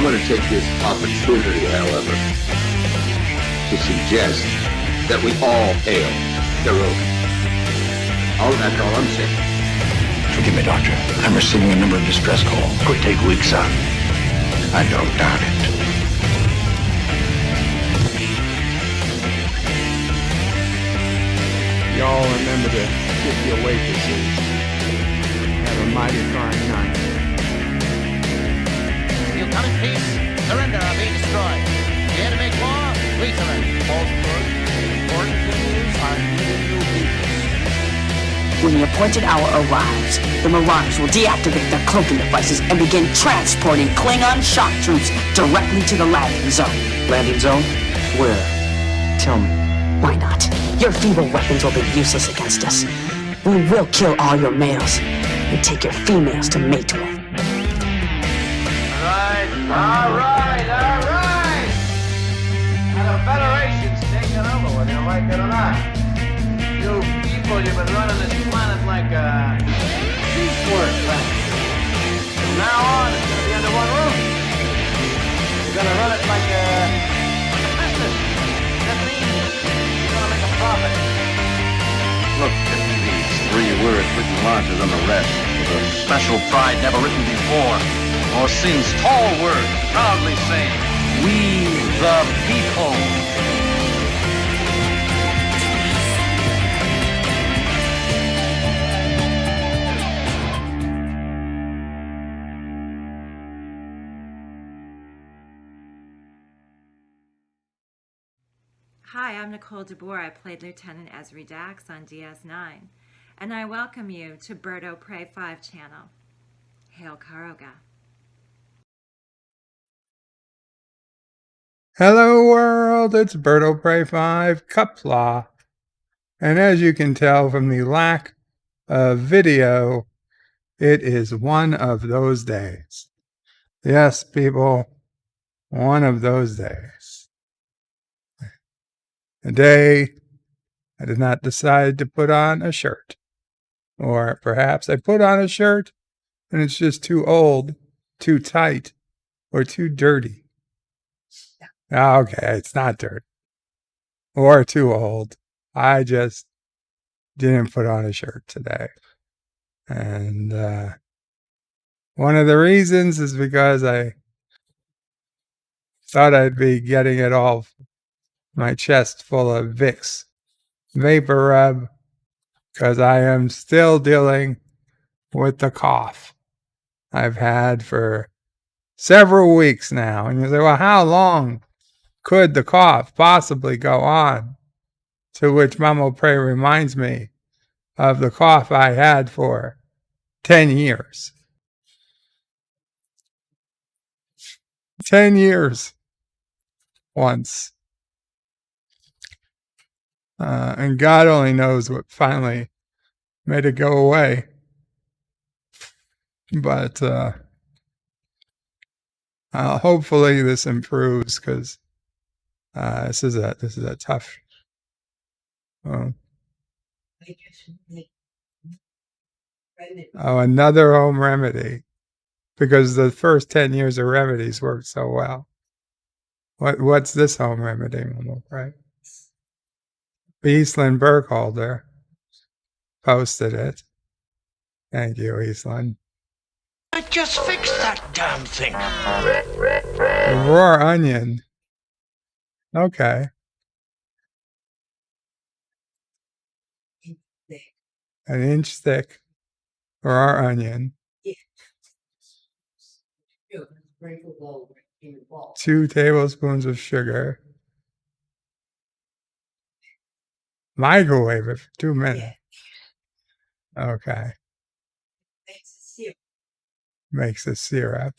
going to take this opportunity, however, to suggest that we all hail heroic. That's all I'm saying. Forgive me, Doctor. I'm receiving a number of distress calls. Could take weeks out. I don't doubt it. Y'all remember the 50 waitresses. Have a mighty fine night. You come in peace, surrender or be destroyed. Dare to make war, we surrender. False word. Important thing is, I'm giving you peace. When the appointed hour arrives, the Marauders will deactivate their cloaking devices and begin transporting Klingon shock troops directly to the landing zone. Landing zone? Where? Tell me. Why not? Your feeble weapons will be useless against us. We will kill all your males and take your females to mate with. All right. And the Federation's taking over, whether you like it or not. You people, you've been running this planet like a piecework planet. From now on, it's going to be under one roof. You're going to run it like a business. That means you're going to make a profit. Look at these 3 word-written launches on the rest. The special pride never written before or since. Tall word, proudly saying, we the people. Hi, I'm Nicole DeBoer. I played Lieutenant Ezri Dax on DS9, and I welcome you to Birdo Prey 5 channel. Hail Karoga. Hello world, it's Birdo Prey 5, Qapla. And as you can tell from the lack of video, it is one of those days. Yes, people, one of those days. A day I did not decide to put on a shirt. Or perhaps I put on a shirt and it's just too old, too tight, or too dirty. Okay, it's not dirty. Or too old. I just didn't put on a shirt today. And one of the reasons is because I thought I'd be getting it all, my chest full of Vicks vapor rub, because I am still dealing with the cough I've had for several weeks now. And you say, well, how long could the cough possibly go on? To which Mamo Prey reminds me of the cough I had for 10 years. 10 years once. And God only knows what finally made it go away. But hopefully this improves, because this is a tough. Another home remedy, because the first 10 years of remedies worked so well. What's this home remedy, Mamo Prey? Eastland Burkholder posted it. Thank you, Eastland. I just fixed that damn thing. The raw onion. Okay. An inch thick raw onion. 2 tablespoons of sugar. Microwave it for 2 minutes. Okay. Makes a syrup.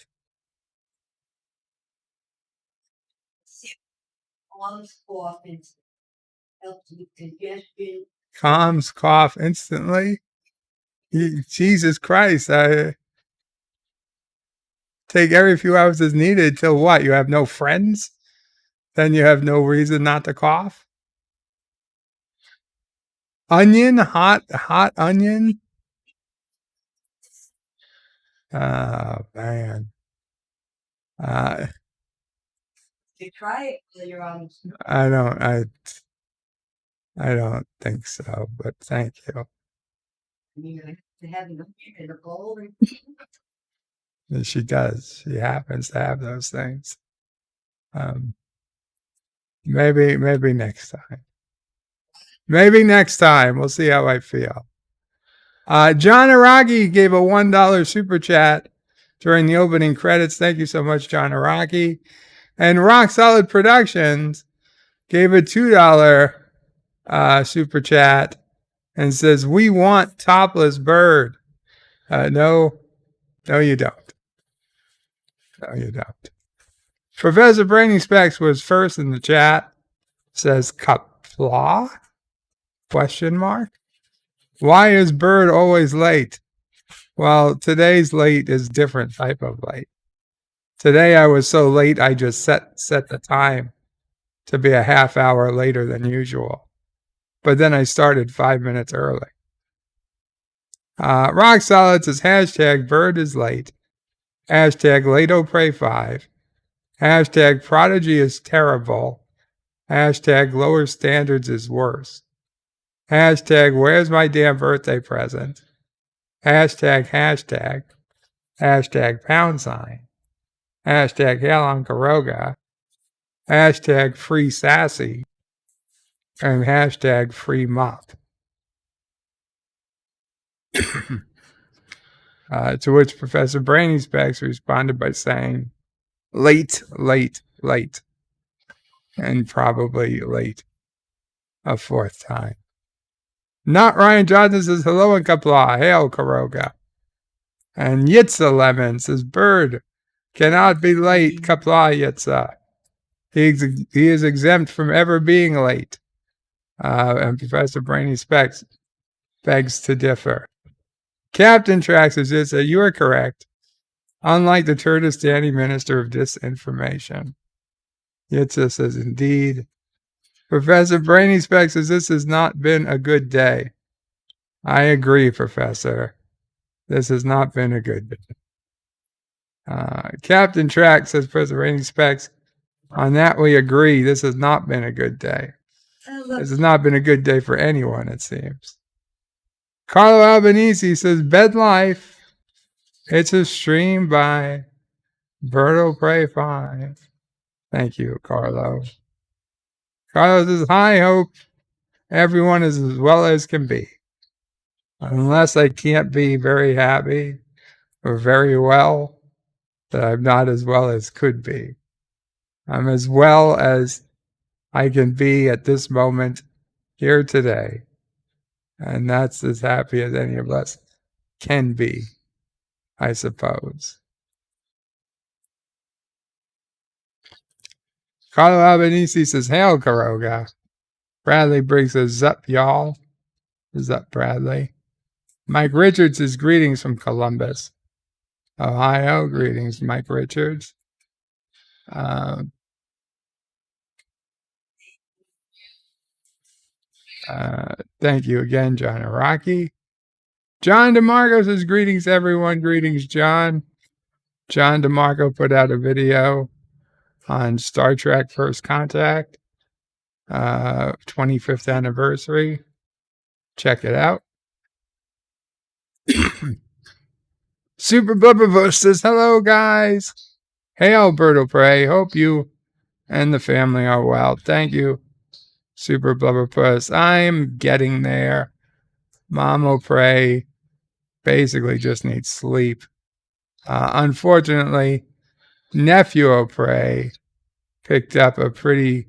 Calms cough instantly. Jesus Christ, I take every few hours as needed till what? You have no friends? Then you have no reason not to cough? Onion? Hot onion? Oh, man. You try it while you're on. I don't think so, but thank you. You're gonna have them in a bowl. And she does. She happens to have those things. Maybe next time. Maybe next time. We'll see how I feel. John Araki gave a $1 super chat during the opening credits. Thank you so much, John Araki. And Rock Solid Productions gave a $2 super chat and says, "We want topless bird." No, you don't. No, you don't. Professor Brainy Specs was first in the chat. Says Qapla? Question mark. Why is Bird always late? Well, today's late is different type of late. Today I was so late I just set the time to be a half hour later than usual. But then I started 5 minutes early. Rock Solid says hashtag Bird is late. Hashtag LateOPray5. Hashtag Prodigy is terrible. Hashtag Lower Standards is worse. Hashtag Where's my damn birthday present? Hashtag. Hashtag #. Hashtag Hail on Karoga. Hashtag Free Sassy. And hashtag Free Mop. To which Professor Brainy Specs responded by saying, late. And probably late a fourth time. Not Ryan Johnson says, hello in Qapla. Hail Karoga. And Yitza Lemon says, Bird cannot be late. Qapla Yitza. He is exempt from ever being late. And Professor Brainy Specs begs to differ. Captain Trax says, Yitza, you are correct. Unlike the Kurdistani Minister of Disinformation. Yitza says, indeed. Professor Brainy Specs says, this has not been a good day. I agree, Professor. This has not been a good day. Captain Track says, Professor Brainy Specs, on that we agree. This has not been a good day. This has not been a good day for anyone, it seems. Carlo Albanese says, Bed Life. It's a stream by Berto Pray 5. Thank you, Carlo. Carlo says, I hope everyone is as well as can be. Unless I can't be very happy or very well, that I'm not as well as could be. I'm as well as I can be at this moment here today. And that's as happy as any of us can be, I suppose. Carlo Albanese says, hail, Karoga. Bradley Briggs says, zup, y'all. Zup, Bradley. Mike Richards says, greetings from Columbus, Ohio. Greetings, Mike Richards. Thank you again, John Araki. John DeMarco says, greetings, everyone. Greetings, John. John DeMarco put out a video on Star Trek First Contact, 25th anniversary. Check it out. Super Blubberbush says, hello, guys. Hey, Alberto Prey. Hope you and the family are well. Thank you, Super Blubberpuss. I'm getting there. Mom O'Prey basically just needs sleep. Unfortunately, Nephew O'Prey picked up a pretty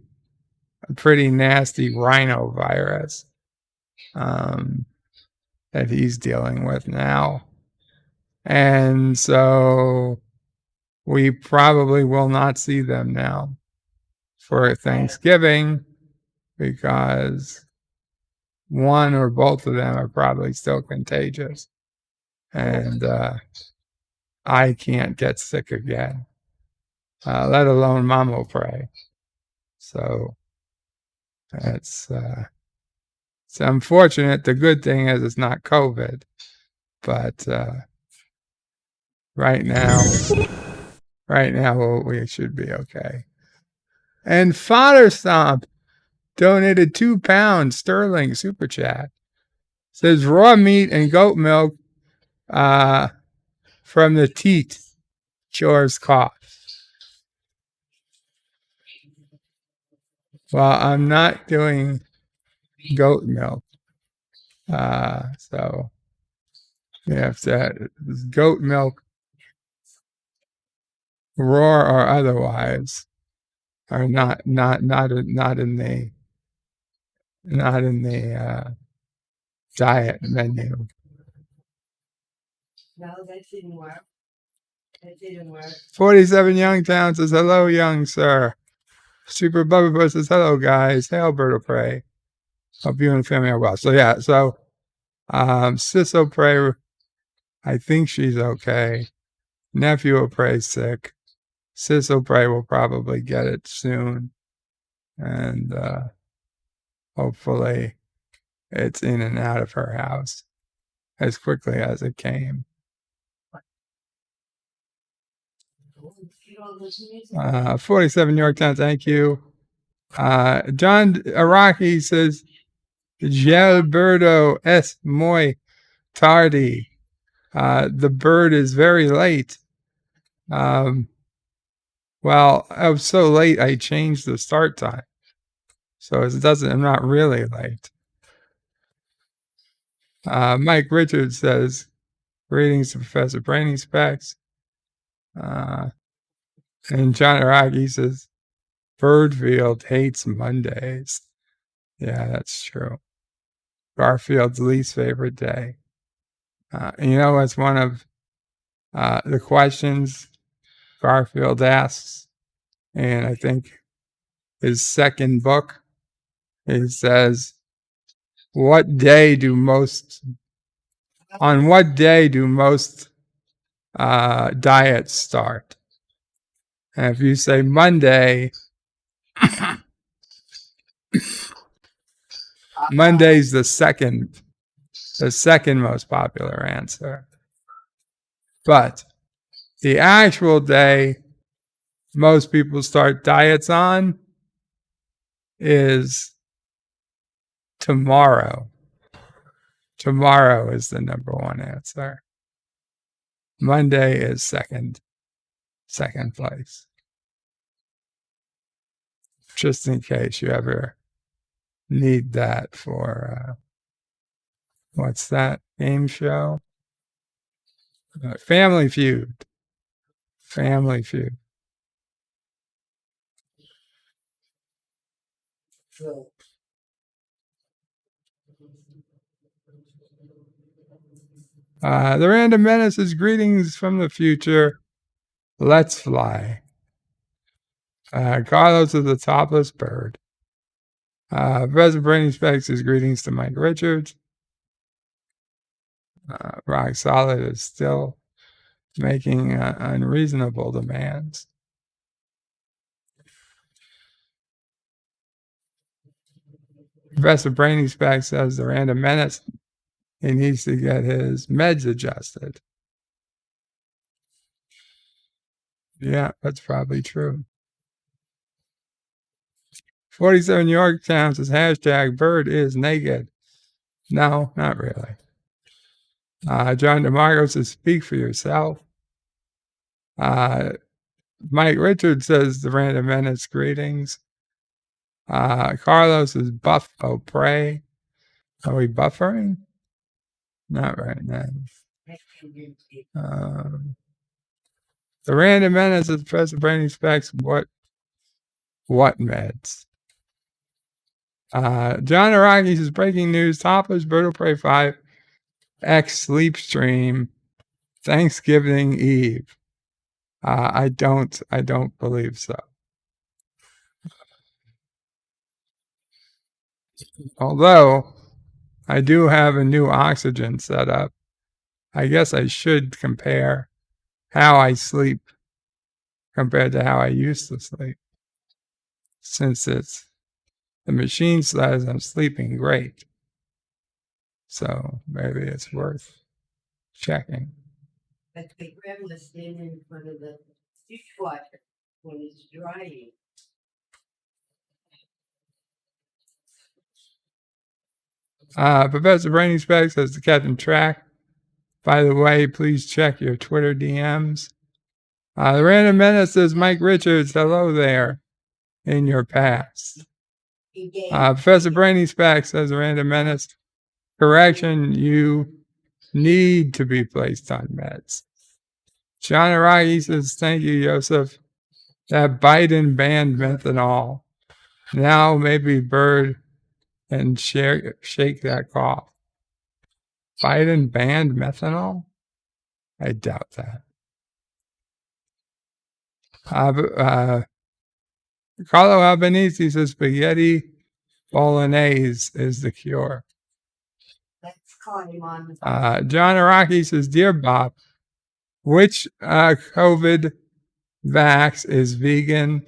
nasty rhinovirus that he's dealing with now. And so we probably will not see them now for Thanksgiving because one or both of them are probably still contagious. And I can't get sick again, let alone Mom will pray. So it's unfortunate. The good thing is it's not COVID, but right now we should be okay. And Fodder Stomp donated £2 sterling super chat. Says raw meat and goat milk from the teat cures cough. Well, I'm not doing goat milk. So you have to goat milk, raw or otherwise, are not in the diet menu. No, that didn't work. 47 Youngtown says, hello, young sir. Super Bubba Buzz says, hello, guys. Hail, Bird of Prey. Hope you and the family are well. So, yeah, Sis O'Prey, I think she's okay. Nephew O'Prey's sick. Sis O'Prey will probably get it soon. And hopefully it's in and out of her house as quickly as it came. 47 New York Times, thank you. John Araki says, Gilberto es muy tarde. The bird is very late. Well, I was so late I changed the start time. So I'm not really late. Mike Richards says, greetings to Professor Brainy Specs. And John Araki says, Birdfield hates Mondays. Yeah, that's true. Garfield's least favorite day. It's one of the questions Garfield asks, and I think his second book, he says, on what day do most diets start? And if you say Monday, Monday's the second most popular answer. But the actual day most people start diets on is tomorrow. Tomorrow is the number one answer. Monday is second place. Just in case you ever need that for what's that game show? Family Feud. Family Feud. The Random Menace is greetings from the future. Let's fly. Carlos is the topless bird. Professor Brainy Specs is greetings to Mike Richards. Rock Solid is still making unreasonable demands. Professor Brainy Specs says the Random Menace, he needs to get his meds adjusted. Yeah, that's probably true. 47 New York Times says hashtag bird is naked. No, not really. John DeMarco says speak for yourself. Mike Richards says the Random Menace greetings. Carlos is buff O'Prey. Are we buffering? Not right now. The Random Menace is Professor Brainy Specs. What meds? John Araki says breaking news: topless Bird of Prey 5 X sleep stream Thanksgiving Eve. I don't believe so. Although I do have a new oxygen set up, I guess I should compare how I sleep compared to how I used to sleep. Since the machine says I'm sleeping great. So maybe it's worth checking. But the grandma standing in front of the dishwasher when it's drying. Professor Brainy Specs says to Captain Track, by the way, please check your Twitter DMs. The Random Menace says, Mike Richards, hello there in your past. Professor Brainy Specs says, Random Menace, correction, you need to be placed on meds. John Aragi says, thank you, Joseph. That Biden banned methanol. Now maybe Bird and shake that cough. Biden banned methanol? I doubt that. Carlo Albanese says spaghetti bolognese is the cure. Let's call him on the John Araki says, dear Bob, which COVID vax is vegan,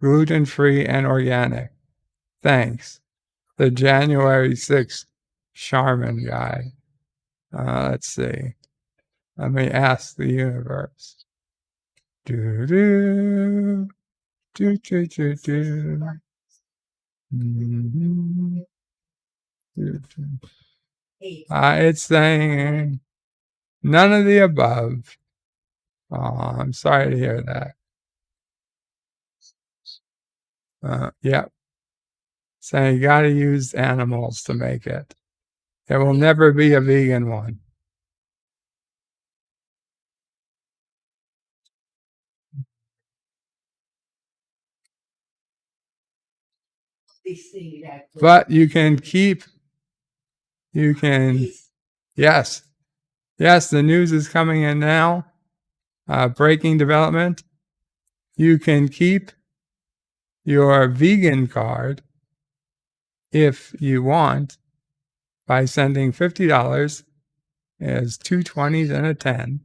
gluten-free, and organic? Thanks. The January 6th Charmin guy. Let's see. Let me ask the universe. Do do do do do do. Mm-hmm. It's saying none of the above. Oh, I'm sorry to hear that. Yep. Saying you got to use animals to make it. There will never be a vegan one. But you can yes, the news is coming in now. Breaking development. You can keep your vegan card if you want by sending $50 as 2 20s and a 10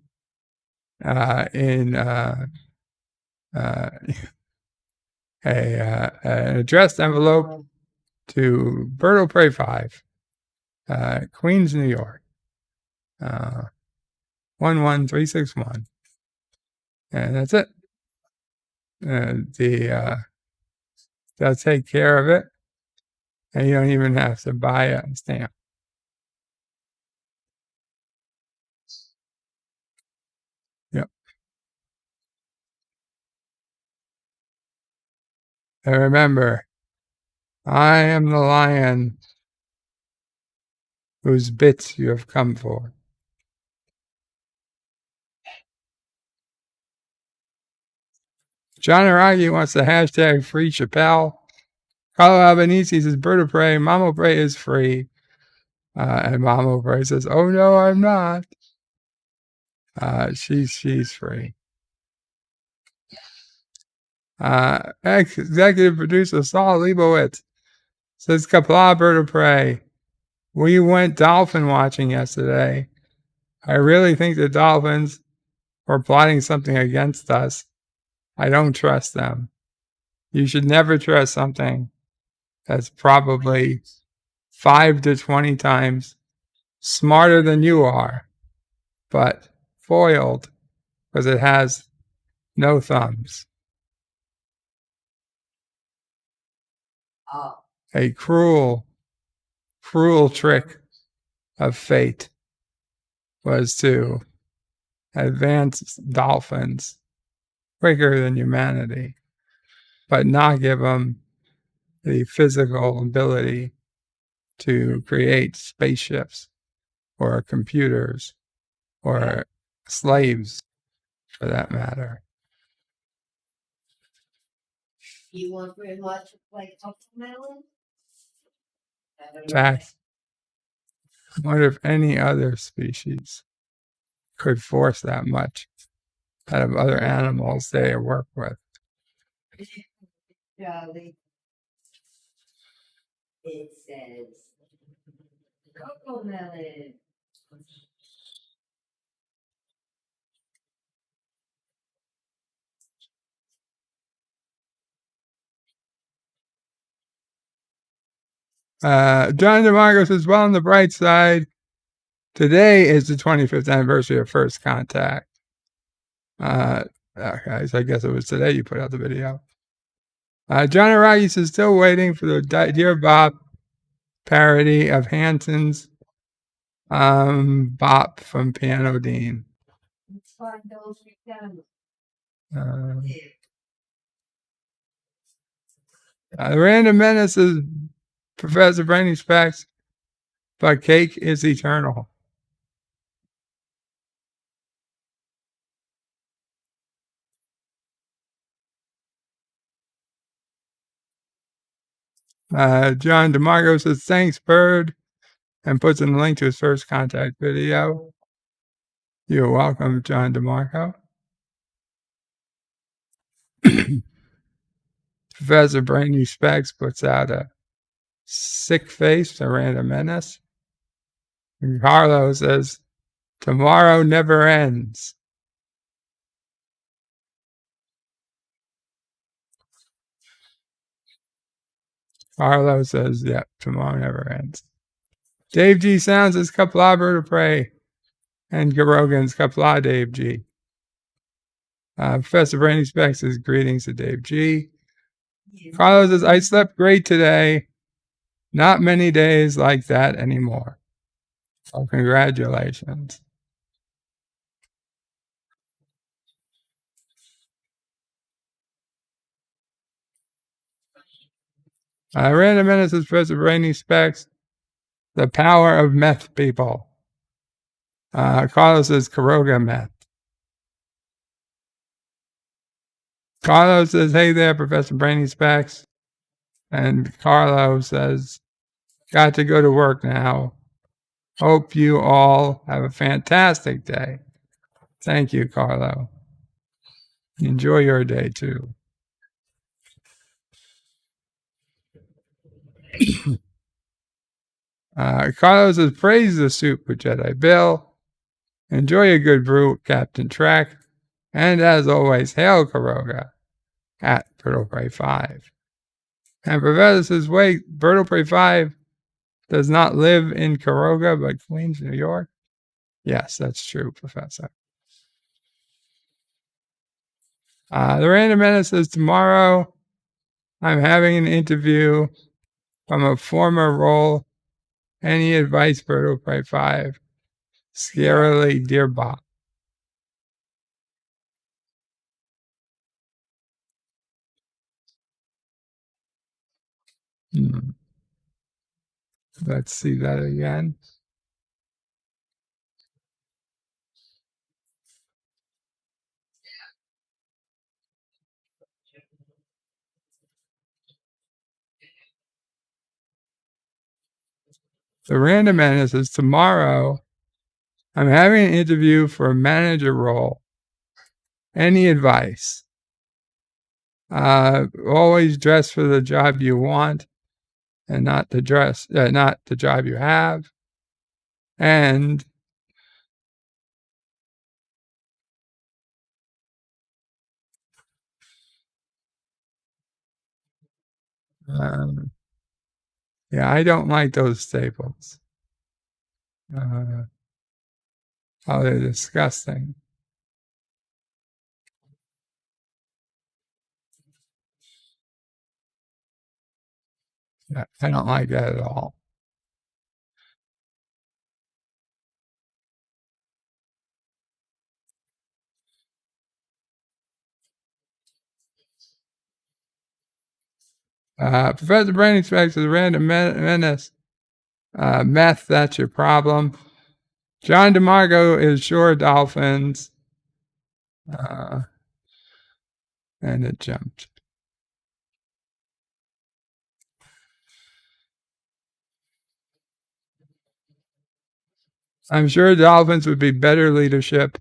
in an addressed envelope to Berto Prey 5, Queens, New York, 11361. And that's it. They'll take care of it, and you don't even have to buy a stamp. Yep. And remember, I am the lion whose bits you have come for. John Aragi wants to hashtag free Chappelle. Carlo Albanese says, Bird of Prey, Mama Prey is free. And Mama Prey says, oh no, I'm not. She's free. Executive producer Saul Leibowitz says, Qapla, Bird of Prey. We went dolphin watching yesterday. I really think the dolphins were plotting something against us. I don't trust them. You should never trust something that's probably 5 to 20 times smarter than you are, but foiled because it has no thumbs. A cruel trick of fate was to advance dolphins quicker than humanity, but not give them the physical ability to create spaceships or computers or slaves, for that matter. You want very much like melon? In fact, I wonder if any other species could force that much out of other animals they work with. Charlie. It says cocoa melon. John DeMarco says, well, on the bright side, today is the 25th anniversary of First Contact. Okay, so I guess it was today you put out the video. John Aragi says, still waiting for the Dear Bob parody of Hanson's Bop from Piano Dean. It's fun, those weekends. Random Menace is Professor Brainy Specs, but cake is eternal. John DeMarco says, thanks, Bird, and puts in the link to his first contact video. You're welcome, John DeMarco. Professor Brainy Specs puts out a sick face to Random Menace. And Carlo says, tomorrow never ends. Carlo says, yep, tomorrow never ends. Dave G sounds as Qapla Bird of Prey. And Garogan's Qapla Dave G. Professor Brainy Specs says, greetings to Dave G. Carlo says, I slept great today. Not many days like that anymore. Oh, congratulations. Random Menace says, Professor Brainy Specs, the power of meth people. Carlos says, Karoga meth. Carlos says, hey there, Professor Brainy Specs. And Carlo says, got to go to work now. Hope you all have a fantastic day. Thank you, Carlo. Enjoy your day, too. Carlos says, praise the soup with Jedi Bill. Enjoy a good brew, Captain Trek. And as always, hail Karoga at Birdo Prey 5. And Professor says, wait, Birdo Prey 5 does not live in Karoga, but Queens, New York? Yes, that's true, Professor. The Random Menace says, tomorrow I'm having an interview from a former role. Any advice, Birdo Prey 5? Scarily Dear Bob. Let's see that again. The Random Menace is tomorrow. I'm having an interview for a manager role. Any advice? Always dress for the job you want, and not the job you have. And yeah, I don't like those staples. Oh, they're disgusting. Yeah, I don't like that at all. Professor Brainy Specs is a Random Menace. Meth, that's your problem. John DeMarco is Shore Dolphins. And it jumped. I'm sure Dolphins would be better leadership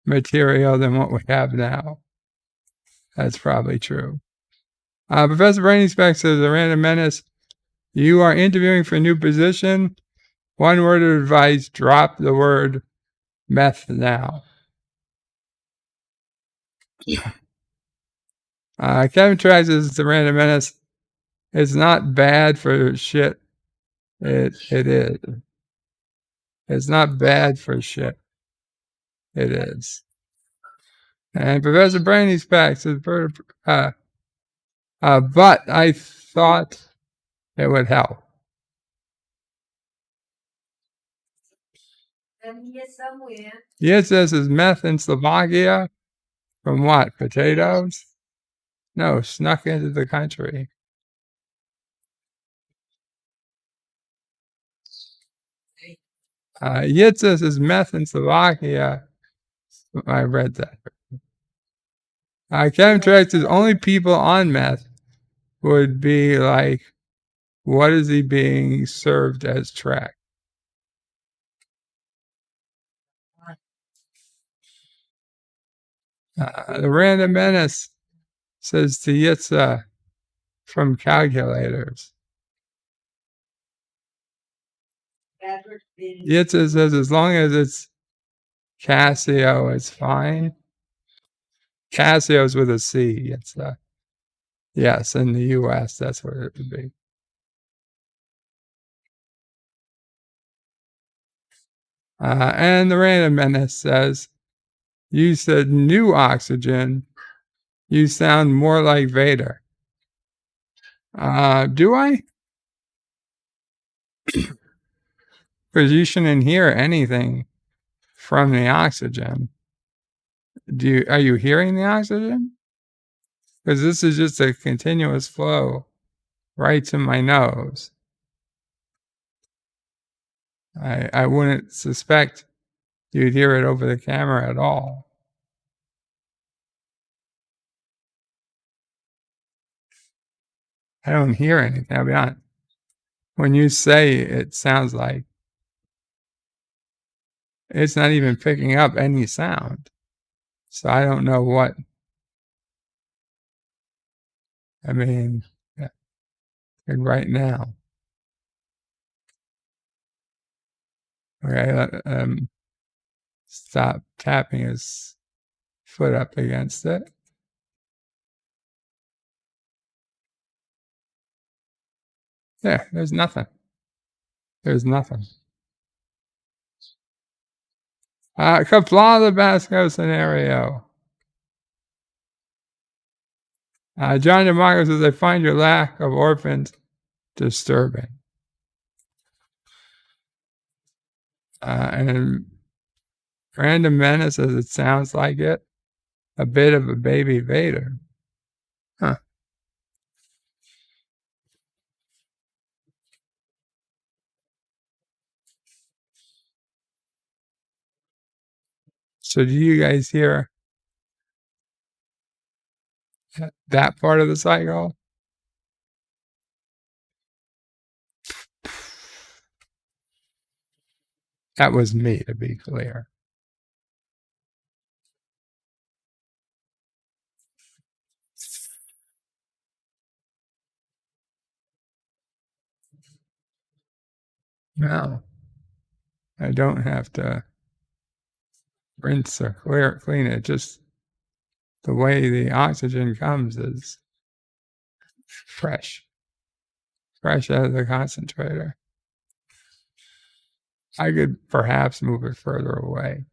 material than what we have now. That's probably true. Professor Brainy Specs says, a Random Menace, you are interviewing for a new position. One word of advice, drop the word meth now. Kevin Trax says, the Random Menace, it's not bad for shit. It is. It's not bad for shit. It is. And Professor Brainy Specs says, but I thought it would help. Them here somewhere. Yitzhak is meth in Slovakia. From what? Potatoes? No, snuck into the country. Yitzhak is meth in Slovakia. I read that. Chemtrails is only people on meth would be like, what is he being served as track? The Random Menace says to Yitzhak from calculators. Yitzhak says as long as it's Casio, it's fine. Casio's with a C. It's yes, in the U.S., that's what it would be. And the Random Menace says, you said new oxygen. You sound more like Vader. Do I? Because you shouldn't hear anything from the oxygen. Are you hearing the oxygen? Because this is just a continuous flow right to my nose. I wouldn't suspect you'd hear it over the camera at all. I don't hear anything, I'll be honest. When you say it sounds like, it's not even picking up any sound. So I don't know what. I mean, and right now. Okay, stop tapping his foot up against it. Yeah, there's nothing. There's nothing. Qapla the Basco scenario. John DeMarco says, I find your lack of orphans disturbing. And Random Menace says it sounds like it. A bit of a baby Vader. Huh. So do you guys hear that part of the cycle? That was me, to be clear. No, I don't have to rinse or clean it. Just the way the oxygen comes is fresh out of the concentrator. I could perhaps move it further away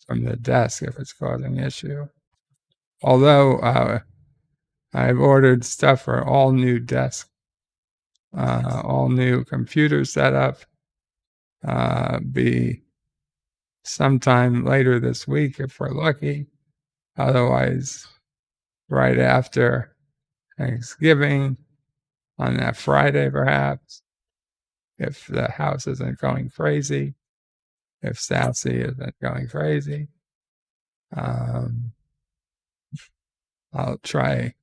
from the desk if it's causing issue. Although I've ordered stuff for all new desk, all new computer setup, be sometime later this week if we're lucky. Otherwise, right after Thanksgiving, on that Friday perhaps, if the house isn't going crazy, if Sassy isn't going crazy. I'll try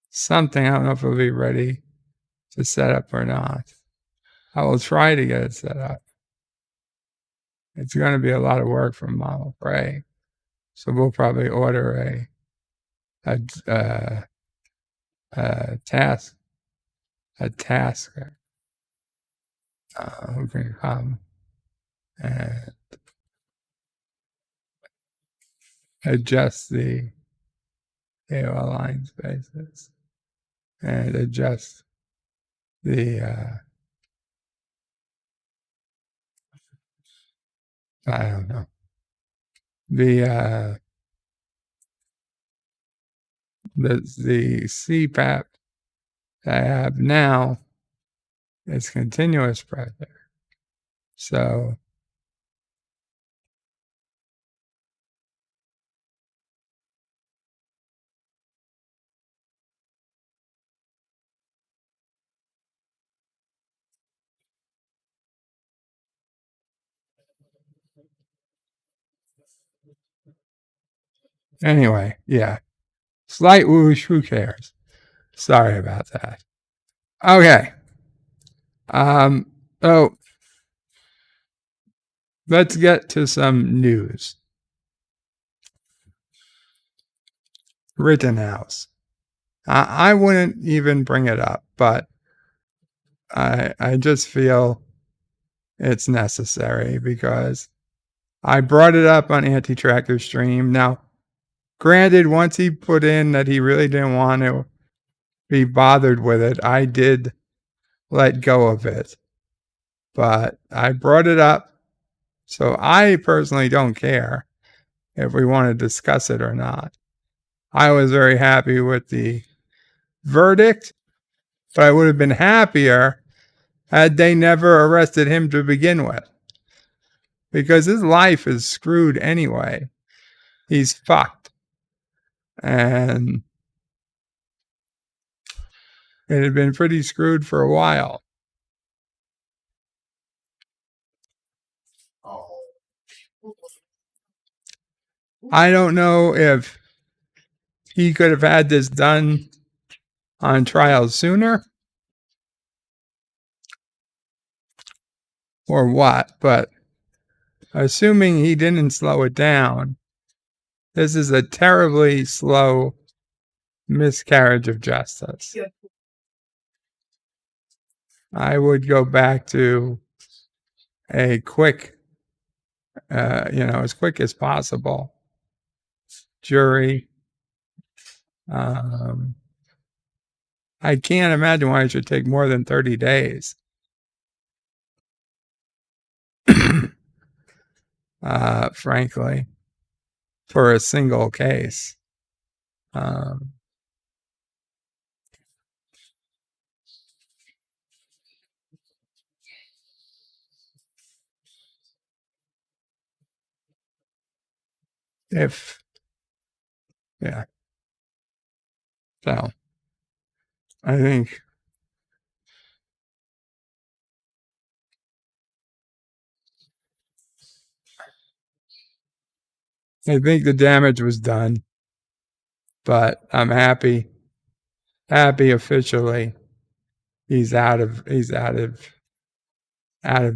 something. I don't know if it'll be ready to set up or not. I will try to get it set up. It's going to be a lot of work from Mama Frey, so we'll probably order a tasker who can come and adjust the AOL line spaces and adjust the I don't know, the CPAP that I have now is continuous pressure. So Anyway, yeah. Slight whoosh, who cares? Sorry about that. Okay. So let's get to some news. Rittenhouse. I wouldn't even bring it up, but I just feel it's necessary because I brought it up on Anti-Tracker Stream. Now, granted, once he put in that he really didn't want to be bothered with it, I did let go of it. But I brought it up, so I personally don't care if we want to discuss it or not. I was very happy with the verdict, but I would have been happier had they never arrested him to begin with. Because his life is screwed anyway. He's fucked. And it had been pretty screwed for a while. I don't know if he could have had this done on trial sooner or what, but assuming he didn't slow it down, this is a terribly slow miscarriage of justice. I would go back to a quick, as quick as possible jury. I can't imagine why it should take more than 30 days. Frankly, for a single case. So, I think the damage was done, but I'm happy officially he's out of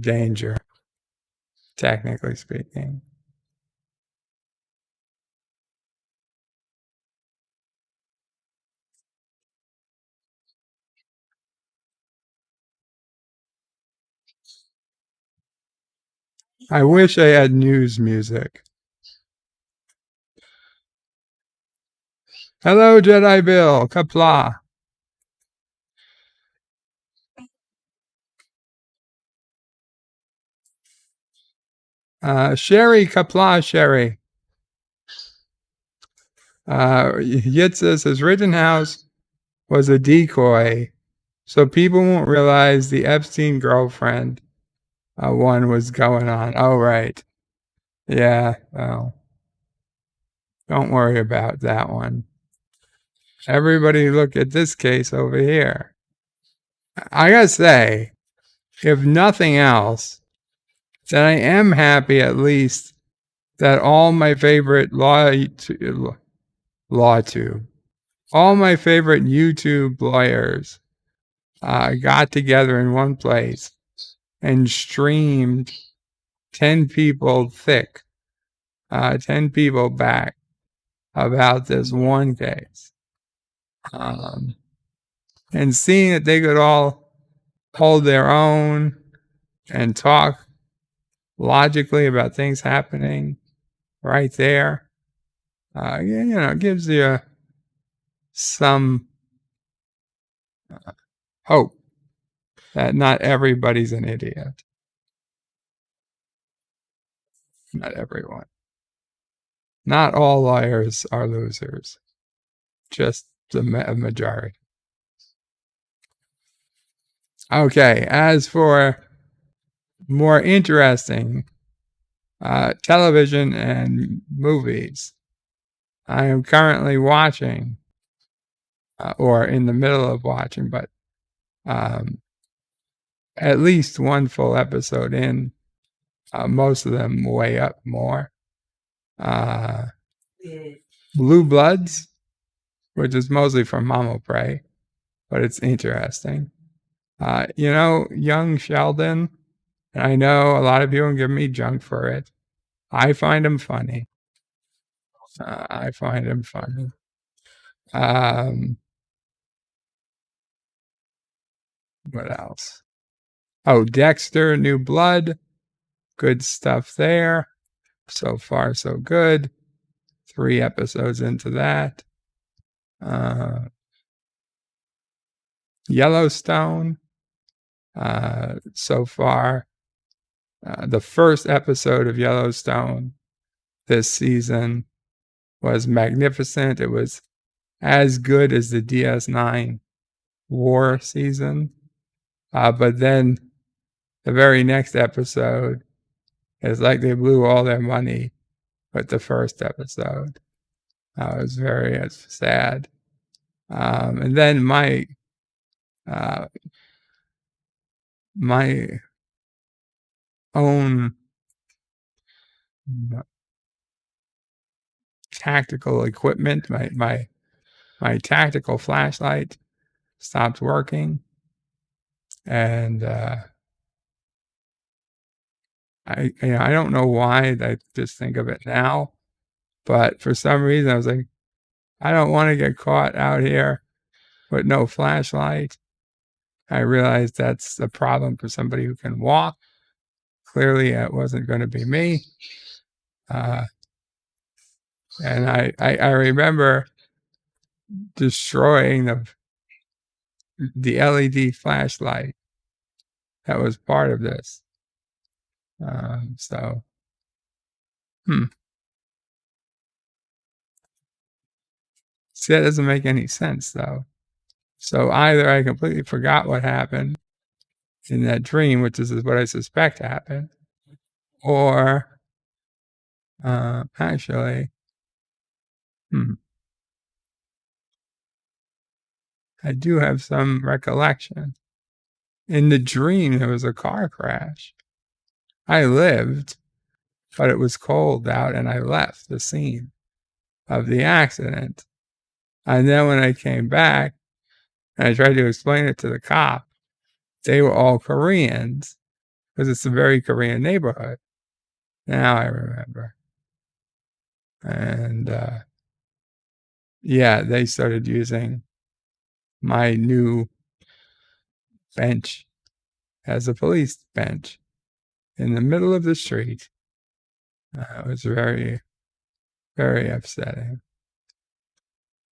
danger, technically speaking. I wish I had news music. Hello, Jedi Bill. Qapla. Sherry, Qapla, Sherry. Yitzhak says Rittenhouse was a decoy, so people won't realize the Epstein girlfriend one was going on. Oh, right. Yeah, well, don't worry about that one. Everybody look at this case over here. I gotta say, if nothing else, then I am happy at least that all my favorite all my favorite YouTube lawyers got together in one place and streamed 10 people thick, 10 people back about this one case. And seeing that they could all hold their own and talk logically about things happening right there, gives you some hope that not everybody's an idiot. Not everyone. Not all lawyers are losers. Just the majority. Okay, as for more interesting television and movies, I am currently watching, or in the middle of watching, but at least one full episode in, most of them way up more. Blue Bloods, which is mostly from Mama Prey, but it's interesting. Young Sheldon, and I know a lot of people give me junk for it. I find him funny. What else? Oh, Dexter, New Blood. Good stuff there. So far, so good. 3 episodes into that. Yellowstone. So far, the first episode of Yellowstone this season was magnificent. It was as good as the DS9 war season. But then the very next episode is like they blew all their money with the first episode. I was very sad. And then my own tactical equipment, my tactical flashlight stopped working, and I don't know why. I just think of it now, but for some reason I was like, I don't want to get caught out here with no flashlight. I realized that's a problem for somebody who can walk. Clearly, it wasn't going to be me. And I remember destroying the LED flashlight that was part of this. See, that doesn't make any sense, though. So either I completely forgot what happened in that dream, which is what I suspect happened, or actually, I do have some recollection. In the dream, there was a car crash. I lived, but it was cold out, and I left the scene of the accident. And then when I came back, and I tried to explain it to the cop, they were all Koreans, because it's a very Korean neighborhood. Now I remember. And they started using my new bench as a police bench in the middle of the street. It was very, very upsetting.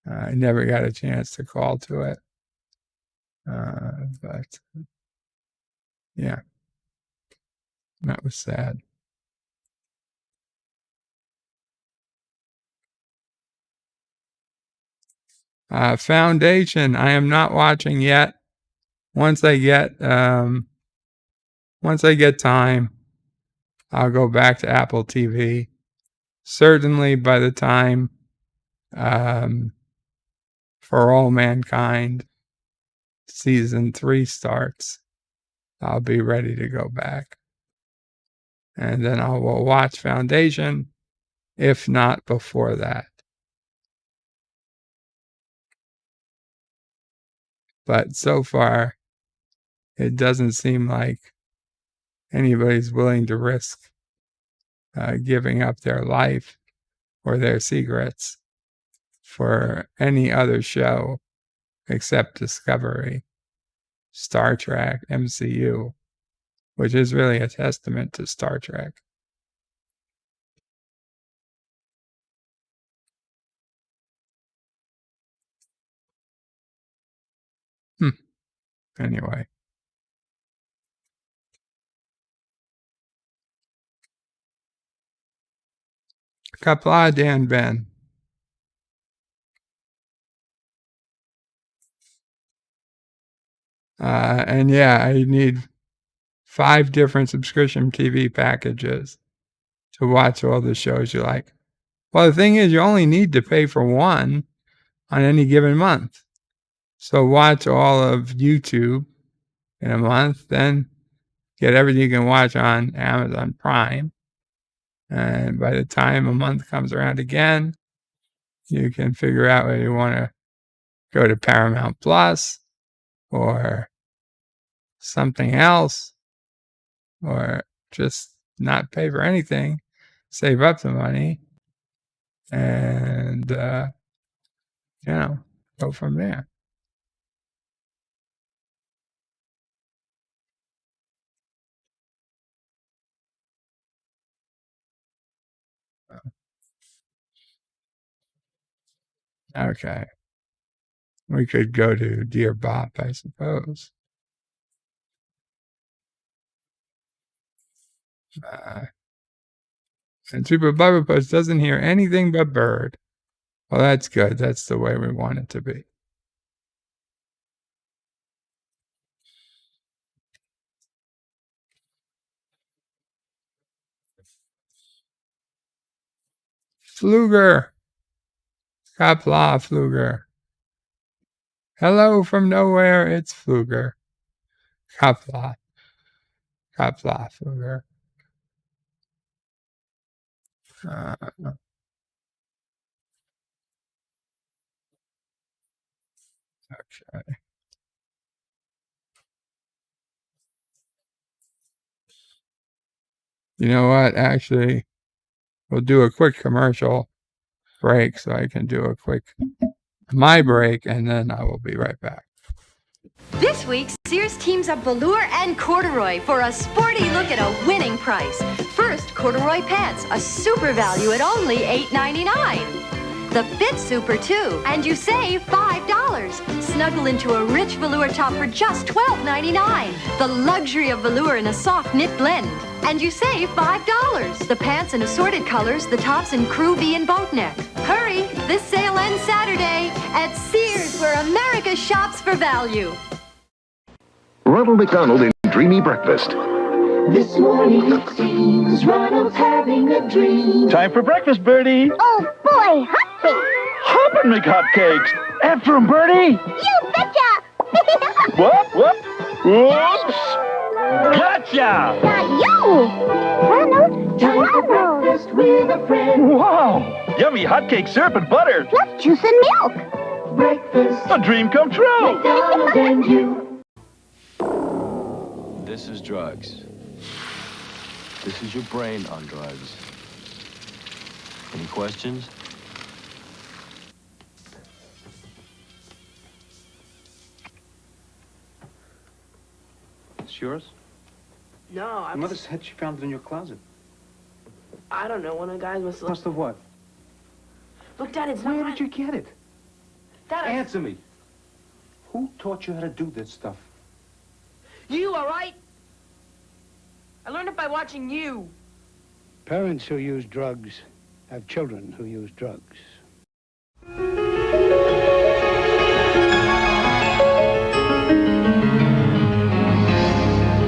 I never got a chance to call to it. But yeah, that was sad. Foundation, I am not watching yet. Once I get time, I'll go back to Apple TV. Certainly by the time For All Mankind season 3 starts, I'll be ready to go back. And then I will watch Foundation, if not before that. But so far, it doesn't seem like anybody's willing to risk giving up their life or their secrets for any other show except Discovery, Star Trek, MCU, which is really a testament to Star Trek. Anyway. Qapla, Dan Ben. And I need 5 different subscription TV packages to watch all the shows you like. Well, the thing is, you only need to pay for one on any given month. So watch all of YouTube in a month, then get everything you can watch on Amazon Prime. And by the time a month comes around again, You can figure out whether you want to go to Paramount Plus or something else, or just not pay for anything, save up the money, and go from there. Okay. We could go to Dear Bob, I suppose. And Super Bubba Post doesn't hear anything but bird. Well, that's good. That's the way we want it to be. Fluger. Qapla, Fluger. Hello from nowhere, it's Fluger. Qapla. Qapla, Fluger. Okay. You know what? Actually, we'll do a quick commercial break so I can do a quick my break, and then I will be right back. This week, Sears teams up velour and corduroy for a sporty look at a winning price. First, corduroy pants, a super value at only $8.99. The Fit Super, too, and you save $5. Snuggle into a rich velour top for just $12.99. The luxury of velour in a soft knit blend, and you save $5. The pants in assorted colors, the tops in crew V and boat neck. Hurry, this sale ends Saturday at Sears, where America shops for value. Ronald McDonald in Dreamy Breakfast. This morning it seems Ronald's having a dream. Time for breakfast, Birdie. Oh boy, hotcakes! Hoppin' McHotcakes. After 'em, Birdie. You betcha! What? Whoops. Gotcha. Got you! Ronald, time for breakfast with a friend. Wow. Yummy hotcake syrup and butter. Plus juice and milk. Breakfast. A dream come true. McDonald's and you. This is drugs. This is your brain on drugs. Any questions? It's yours? No, Your mother said she found it in your closet. I don't know. One of the guys must have... Must have what? Look, Dad, it's Where not... did you get it? Dad, Answer me. Who taught you how to do this stuff? You, all right? I learned it by watching you. Parents who use drugs have children who use drugs.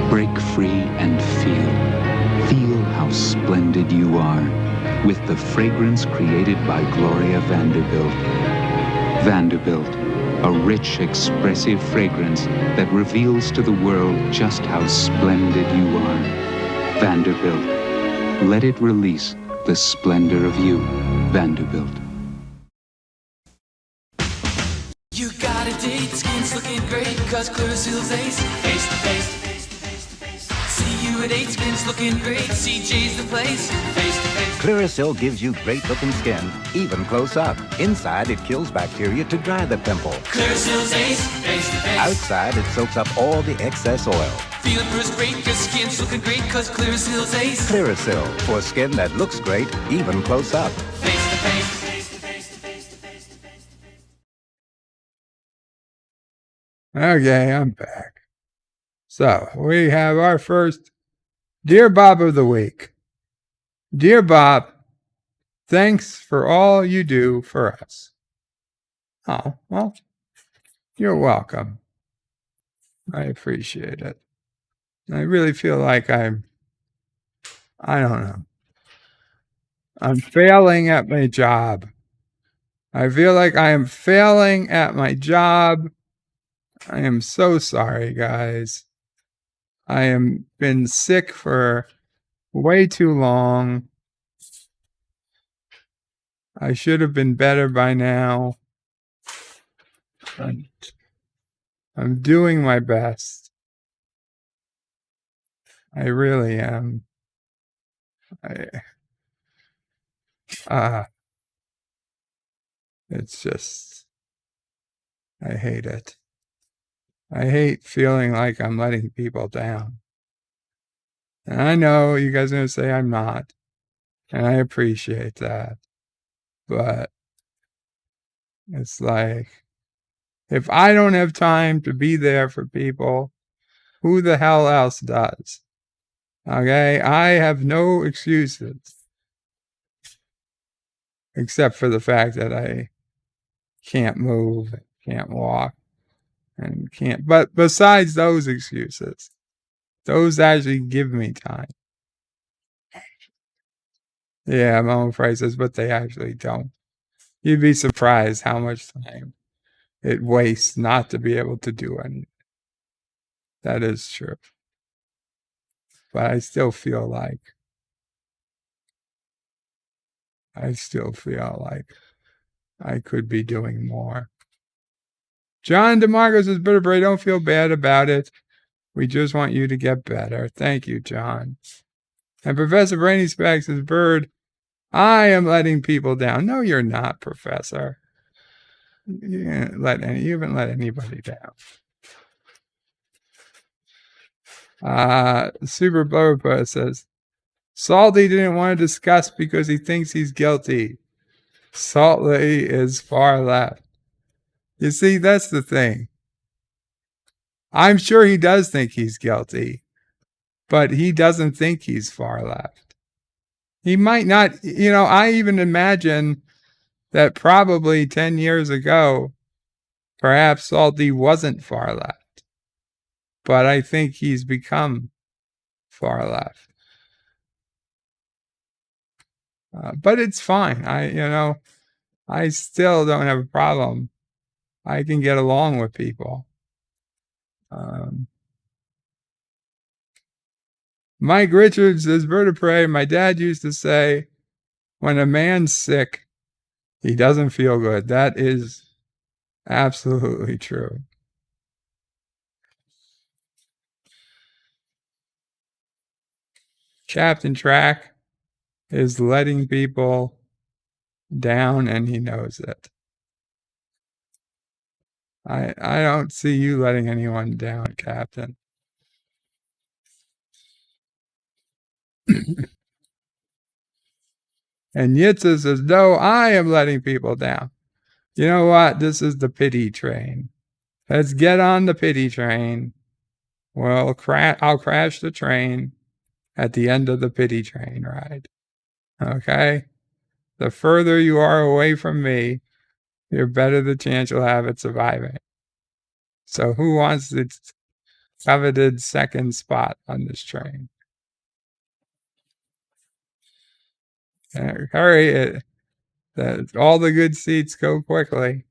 Break free and feel. Feel how splendid you are with the fragrance created by Gloria Vanderbilt. Vanderbilt, a rich, expressive fragrance that reveals to the world just how splendid you are. Vanderbilt, let it release the splendor of you. Vanderbilt. You got a date, skin's looking great, cause Clearasil's ace. Face to face, see you at 8, skin's looking great, CJ's the place. Face to face. Clearasil gives you great-looking skin, even close up. Inside, it kills bacteria to dry the pimple. Clearasil's ace. Face to face. Outside, it soaks up all the excess oil. Feeling first great, cause skin's looking great, cause Clearasil's ace. Clearasil, for skin that looks great, even close up. Face to face. Okay, I'm back. So, we have our first Dear Bob of the week. Dear Bob, thanks for all you do for us. Oh, well, you're welcome. I appreciate it. I really feel like I don't know. I'm failing at my job. I feel like I am failing at my job. I am so sorry, guys. I am been sick for way too long. I should have been better by now. I'm doing my best. I really am. It's just, I hate it. I hate feeling like I'm letting people down. And I know you guys are going to say I'm not. And I appreciate that. But it's like, if I don't have time to be there for people, who the hell else does? Okay? I have no excuses. Except for the fact that I can't move, can't walk, and can't. But besides those excuses, those actually give me time. Yeah, my own prices, but they actually don't. You'd be surprised how much time it wastes not to be able to do anything. That is true. But I still feel like I could be doing more. John DeMarco says, Bitterbrae, don't feel bad about it. We just want you to get better. Thank you, John. And Professor Brainy Specs says, Bird, I am letting people down. No, you're not, Professor. You haven't let anybody down. Super Blurpa says, Salty didn't want to discuss because he thinks he's guilty. Salty is far left. You see, that's the thing. I'm sure he does think he's guilty, but he doesn't think he's far left. He might not, I even imagine that probably 10 years ago, perhaps Salty wasn't far left. But I think he's become far left. But it's fine. I still don't have a problem. I can get along with people. Mike Richards says, Bird of Prey, my dad used to say, when a man's sick, he doesn't feel good. That is absolutely true. Captain Track is letting people down, and he knows it. I don't see you letting anyone down, Captain. And Yitza says, no, I am letting people down. You know what? This is the pity train. Let's get on the pity train. Well, I'll crash the train at the end of the pity train ride. Okay? The further you are away from me, the better the chance you'll have at surviving. So who wants the coveted second spot on this train? Hurry, all the good seats go quickly.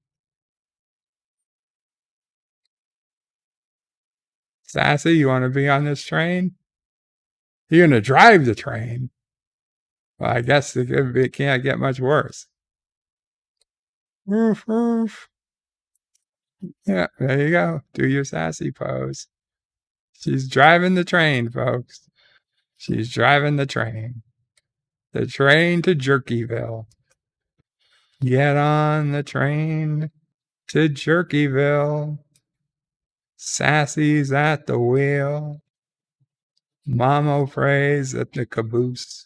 Sassy, you want to be on this train? You're going to drive the train. Well, I guess it can't get much worse. Woof, woof. Yeah, there you go. Do your sassy pose. She's driving the train, folks. She's driving the train. The train to Jerkyville. Get on the train to Jerkyville. Sassy's at the wheel. Mama prays at the caboose.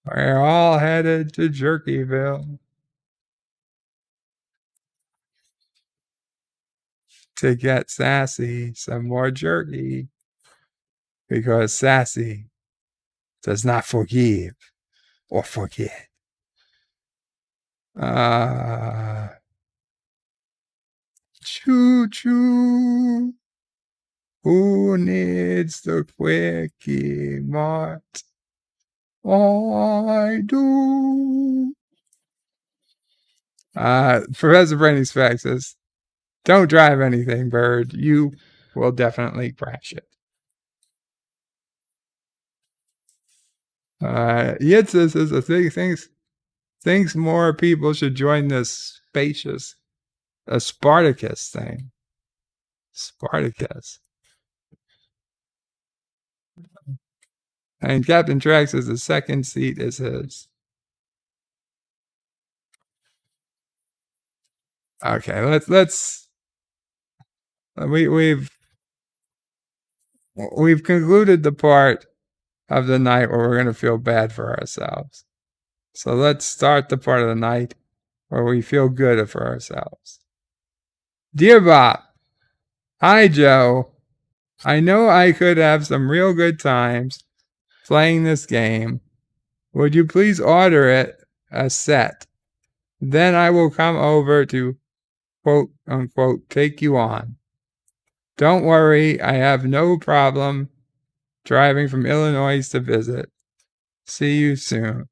We're all headed to Jerkyville to get Sassy some more jerky, because Sassy does not forgive or forget. Choo choo. Who needs the quickie mart? I do. Professor Brainy Specs says, don't drive anything, Bird. You will definitely crash it. Yitzis is a thing. Thinks more people should join this spacious a Spartacus thing. Spartacus. And Captain Trax says the second seat is his. Okay, let's we've concluded the part of the night where we're going to feel bad for ourselves. So let's start the part of the night where we feel good for ourselves. Dear Bob, hi Joe. I know I could have some real good times playing this game. Would you please order it a set? Then I will come over to quote unquote take you on. Don't worry, I have no problem driving from Illinois to visit. See you soon.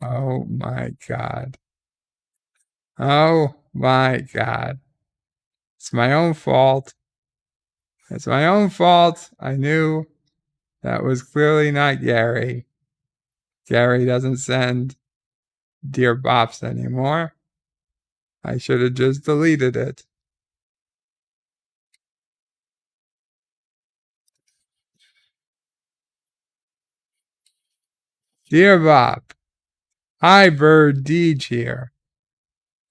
Oh my God. Oh my God. It's my own fault. It's my own fault. I knew that was clearly not Gary. Gary doesn't send Dear Bops anymore. I should have just deleted it. Dear Bob, hi Bird Deej here.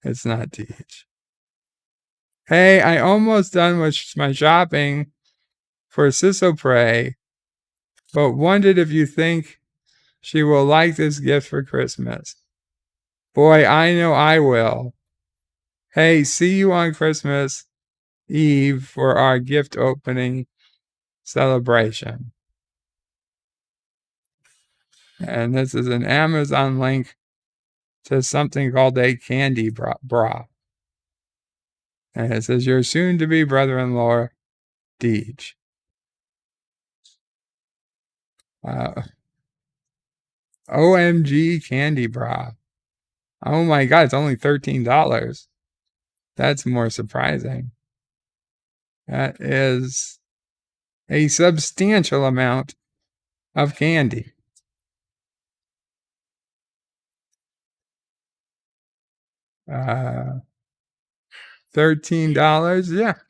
It's not Deej. Hey, I almost done with my shopping for STPROD, but wondered if you think she will like this gift for Christmas. Boy, I know I will. Hey, see you on Christmas Eve for our gift opening celebration. And this is an Amazon link to something called a candy bra. And it says, your soon-to-be brother-in-law, Deej. OMG candy bra. Oh my God, it's only $13. That's more surprising. That is a substantial amount of candy. $13.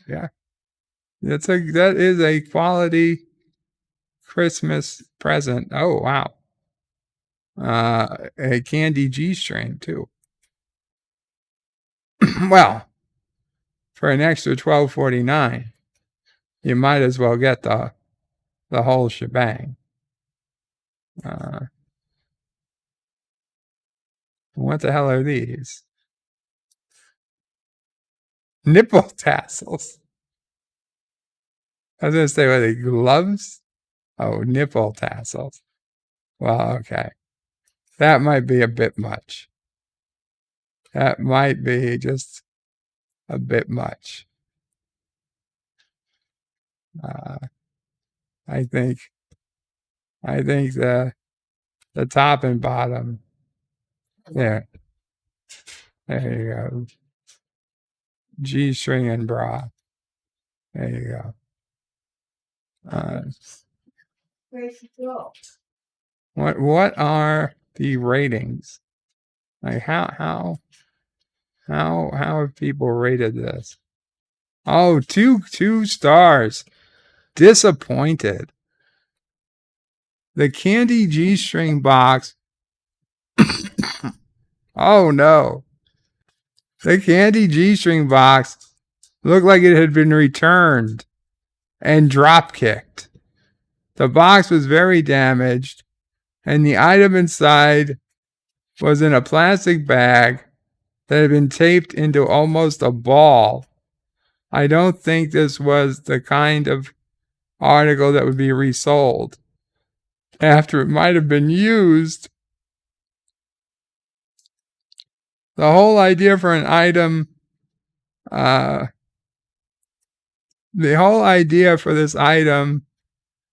Yeah. That is a quality Christmas present. Oh wow. A candy G-string too. Well, for an extra $12.49, you might as well get the whole shebang. What the hell are these? Nipple tassels. I was going to say, were they gloves? Oh, nipple tassels. Well, okay. That might be a bit much. That might be just a bit much. I think the top and bottom. There you go. G-string and bra. There you go. What are the ratings? Like how have people rated this? Oh, two stars. Disappointed. The candy G-string box. Oh no. The candy G-string box looked like it had been returned and drop kicked. The box was very damaged, and the item inside was in a plastic bag that had been taped into almost a ball. I don't think this was the kind of article that would be resold after it might have been used. The whole idea for an item, the whole idea for this item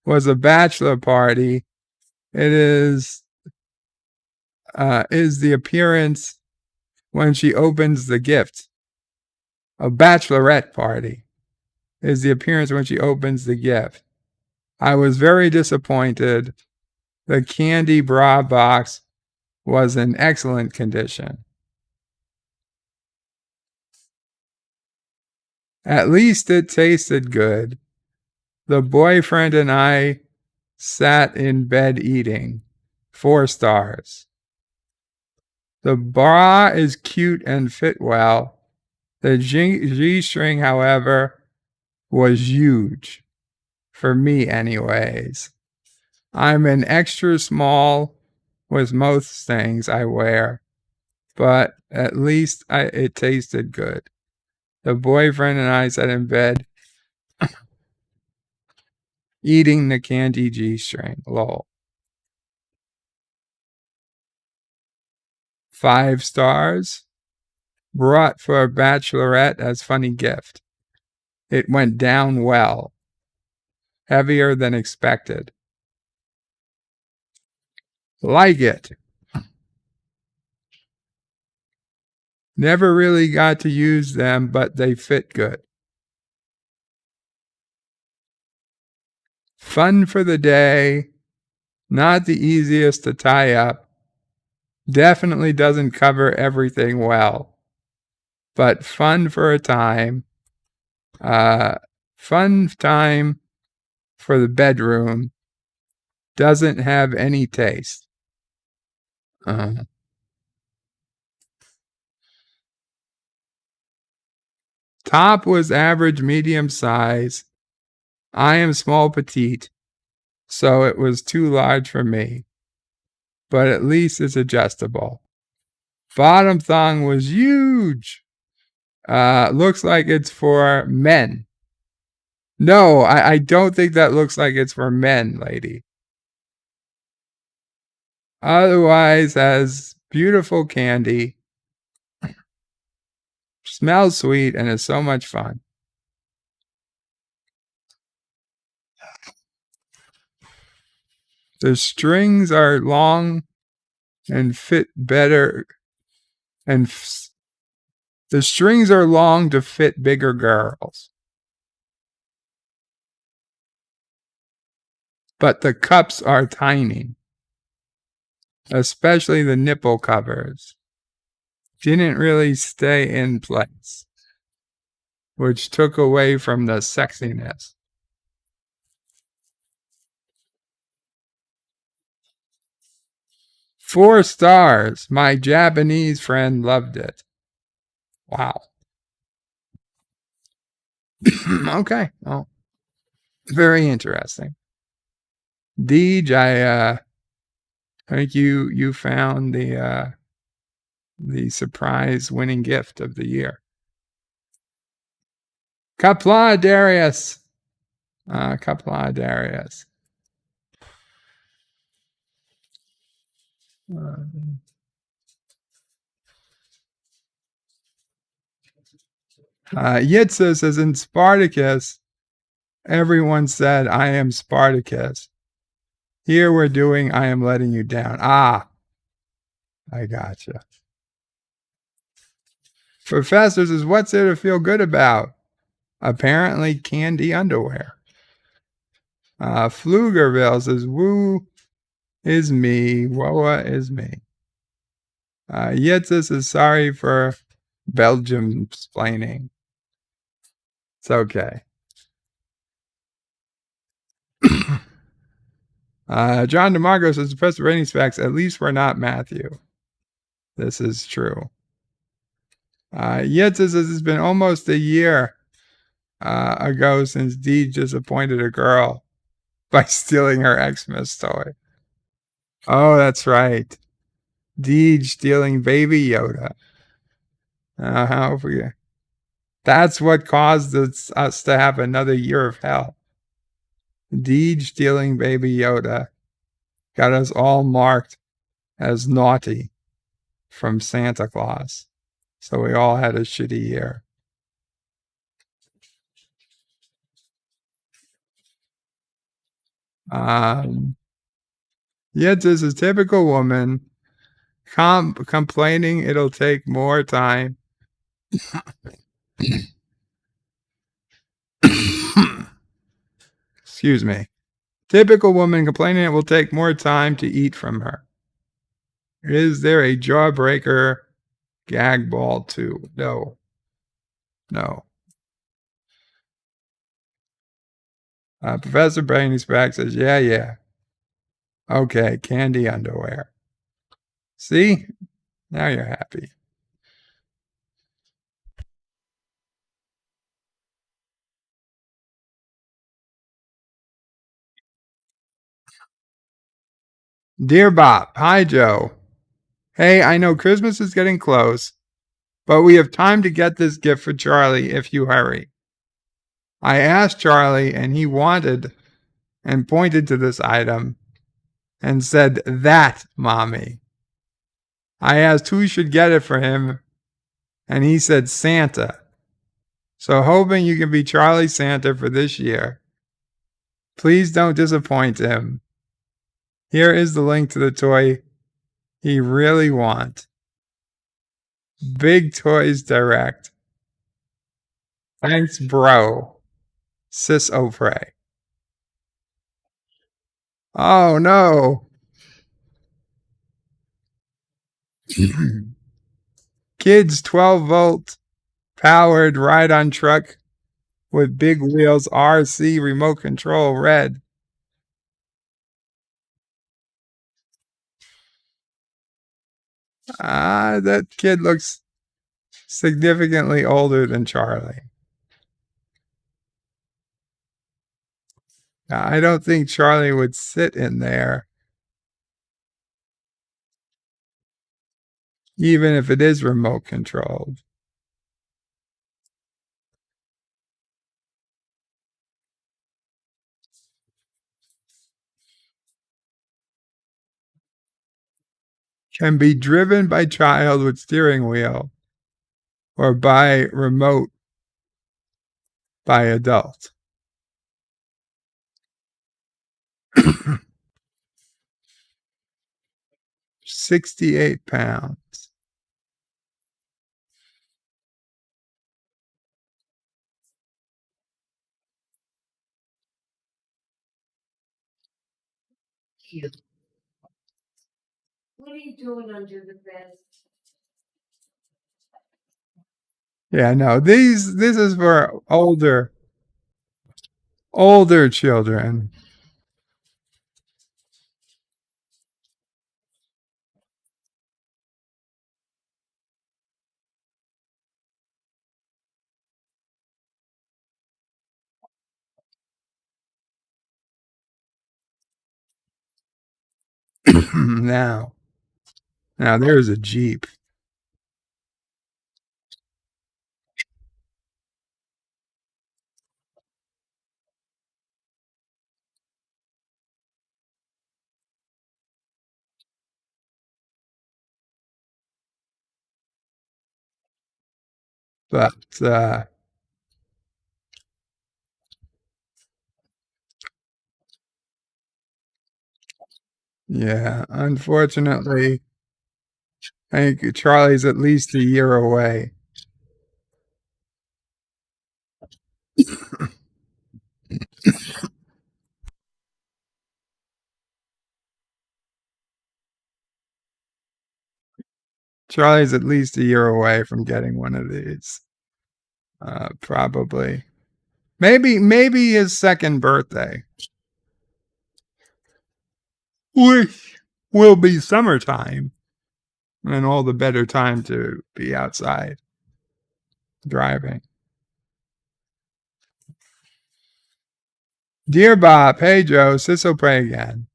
was a bachelor party. It is the appearance when she opens the gift. A bachelorette party. is the appearance when she opens the gift. I was very disappointed. The candy bra box was in excellent condition. At least it tasted good. The boyfriend and I sat in bed eating. 4 stars. The bra is cute and fit well. The G-string, however, was huge. For me, anyways. I'm an extra small with most things I wear, but at least it tasted good. The boyfriend and I sat in bed eating the candy G-string. Lol. 5 stars. Brought for a bachelorette as funny gift. It went down well. Heavier than expected. Like it. Never really got to use them, but they fit good. Fun for the day. Not the easiest to tie up. Definitely doesn't cover everything well. But fun for a time. Fun time for the bedroom. Doesn't have any taste. Top was average medium size. I am small petite, so it was too large for me. But at least it's adjustable. Bottom thong was huge. Looks like it's for men. No, I don't think that looks like it's for men, lady. Otherwise, has beautiful candy. Smells sweet and is so much fun. The strings are long and fit better. The strings are long to fit bigger girls. But the cups are tiny. Especially the nipple covers. Didn't really stay in place, which took away from the sexiness. Four stars. My Japanese friend loved it. Wow. Okay. Well, very interesting. Deej, I think you found the surprise winning gift of the year. Qapla, Darius. Qapla, Darius. Yitza says, in Spartacus, everyone said, I am Spartacus. Here we're doing, I am letting you down. Ah, I gotcha. Professor says, what's there to feel good about? Apparently candy underwear. Pflugerville says, woo is me, woa is me. Yitza says, sorry for Belgium explaining. It's okay. John DeMarco says, Professor Rainey specs, at least we're not Matthew. This is true. Yitza says, it's been almost a year ago since Deej disappointed a girl by stealing her Xmas toy. Oh, that's right. Deej stealing Baby Yoda. That's what caused us to have another year of hell. Deej stealing Baby Yoda got us all marked as naughty from Santa Claus. So we all had a shitty year. Yet this is a typical woman complaining it'll take more time Excuse me. Typical woman complaining it will take more time to eat from her. Is there a jawbreaker gag ball too? No. No. Professor Brainy Back says, yeah. Okay, candy underwear. See? Now you're happy. Dear Bob, hi Joe. Hey, I know Christmas is getting close, but we have time to get this gift for Charlie if you hurry. I asked Charlie and he wanted and pointed to this item and said, "That, Mommy." I asked who should get it for him and he said Santa. So hoping you can be Charlie Santa for this year. Please don't disappoint him. Here is the link to the toy he really wants. Big Toys Direct. Thanks, bro. Sis O'Prey. Oh no. Kids 12-volt powered ride-on truck with big wheels, RC remote control, red. That kid looks significantly older than Charlie. I don't think Charlie would sit in there, even if it is remote controlled. Can be driven by child with steering wheel or by remote by adult. 68 pounds. What are you doing under the bed? Yeah, no, this is for older children. now there's a Jeep. But yeah, unfortunately, I think Charlie's at least a year away. Charlie's at least a year away from getting one of these. Probably. Maybe his second birthday. Which will be summertime. And all the better time to be outside driving. Dear Bob, hey Joe, Sis O'Prey again.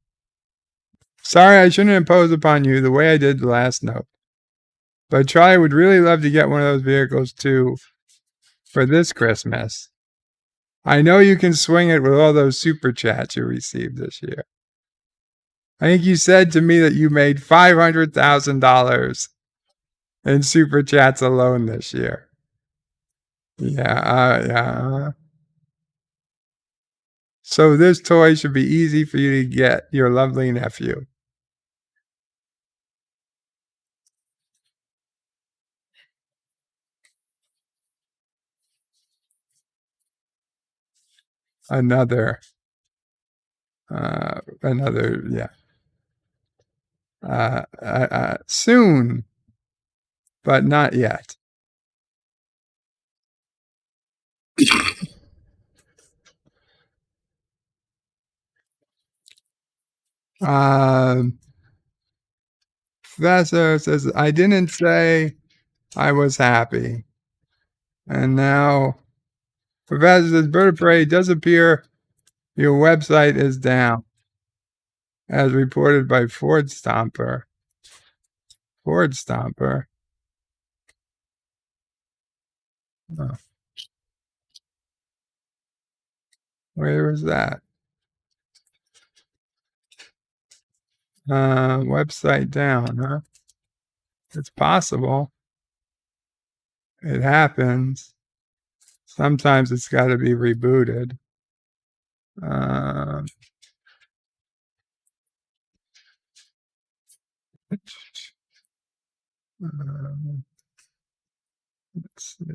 Sorry I shouldn't impose upon you the way I did the last note. But Charlie would really love to get one of those vehicles too for this Christmas. I know you can swing it with all those super chats you received this year. I think you said to me that you made $500,000 in super chats alone this year. Yeah. So this toy should be easy for you to get your lovely nephew. another, soon, but not yet. Professor says, I didn't say I was happy. And now, Professor says, Bird of Prey, it does appear your website is down, as reported by Ford Stomper. Ford Stomper. Oh. Where is that? Website down, huh? It's possible. It happens. Sometimes it's got to be rebooted. Let's see.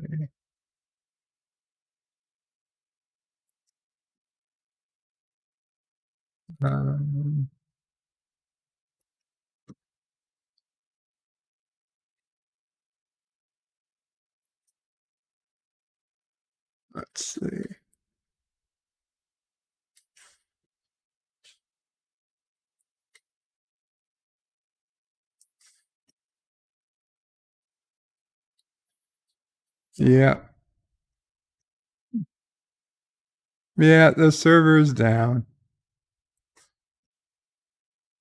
Let's see. Yeah. Yeah, the server's down.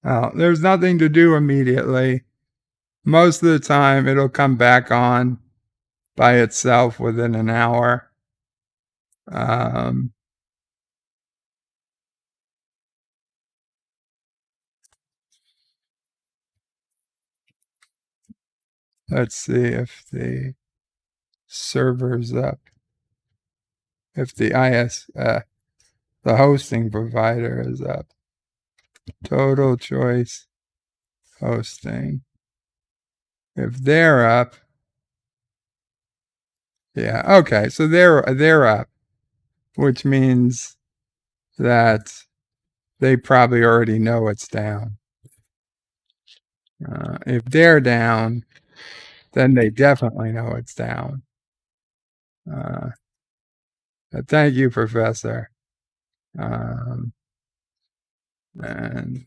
Oh, there's nothing to do immediately. Most of the time, it'll come back on by itself within an hour. Let's see if the server's up. If the the hosting provider is up. Total Choice Hosting. If they're up, yeah, okay, so they're up, which means that they probably already know it's down. If they're down, then they definitely know it's down. Thank you, Professor. And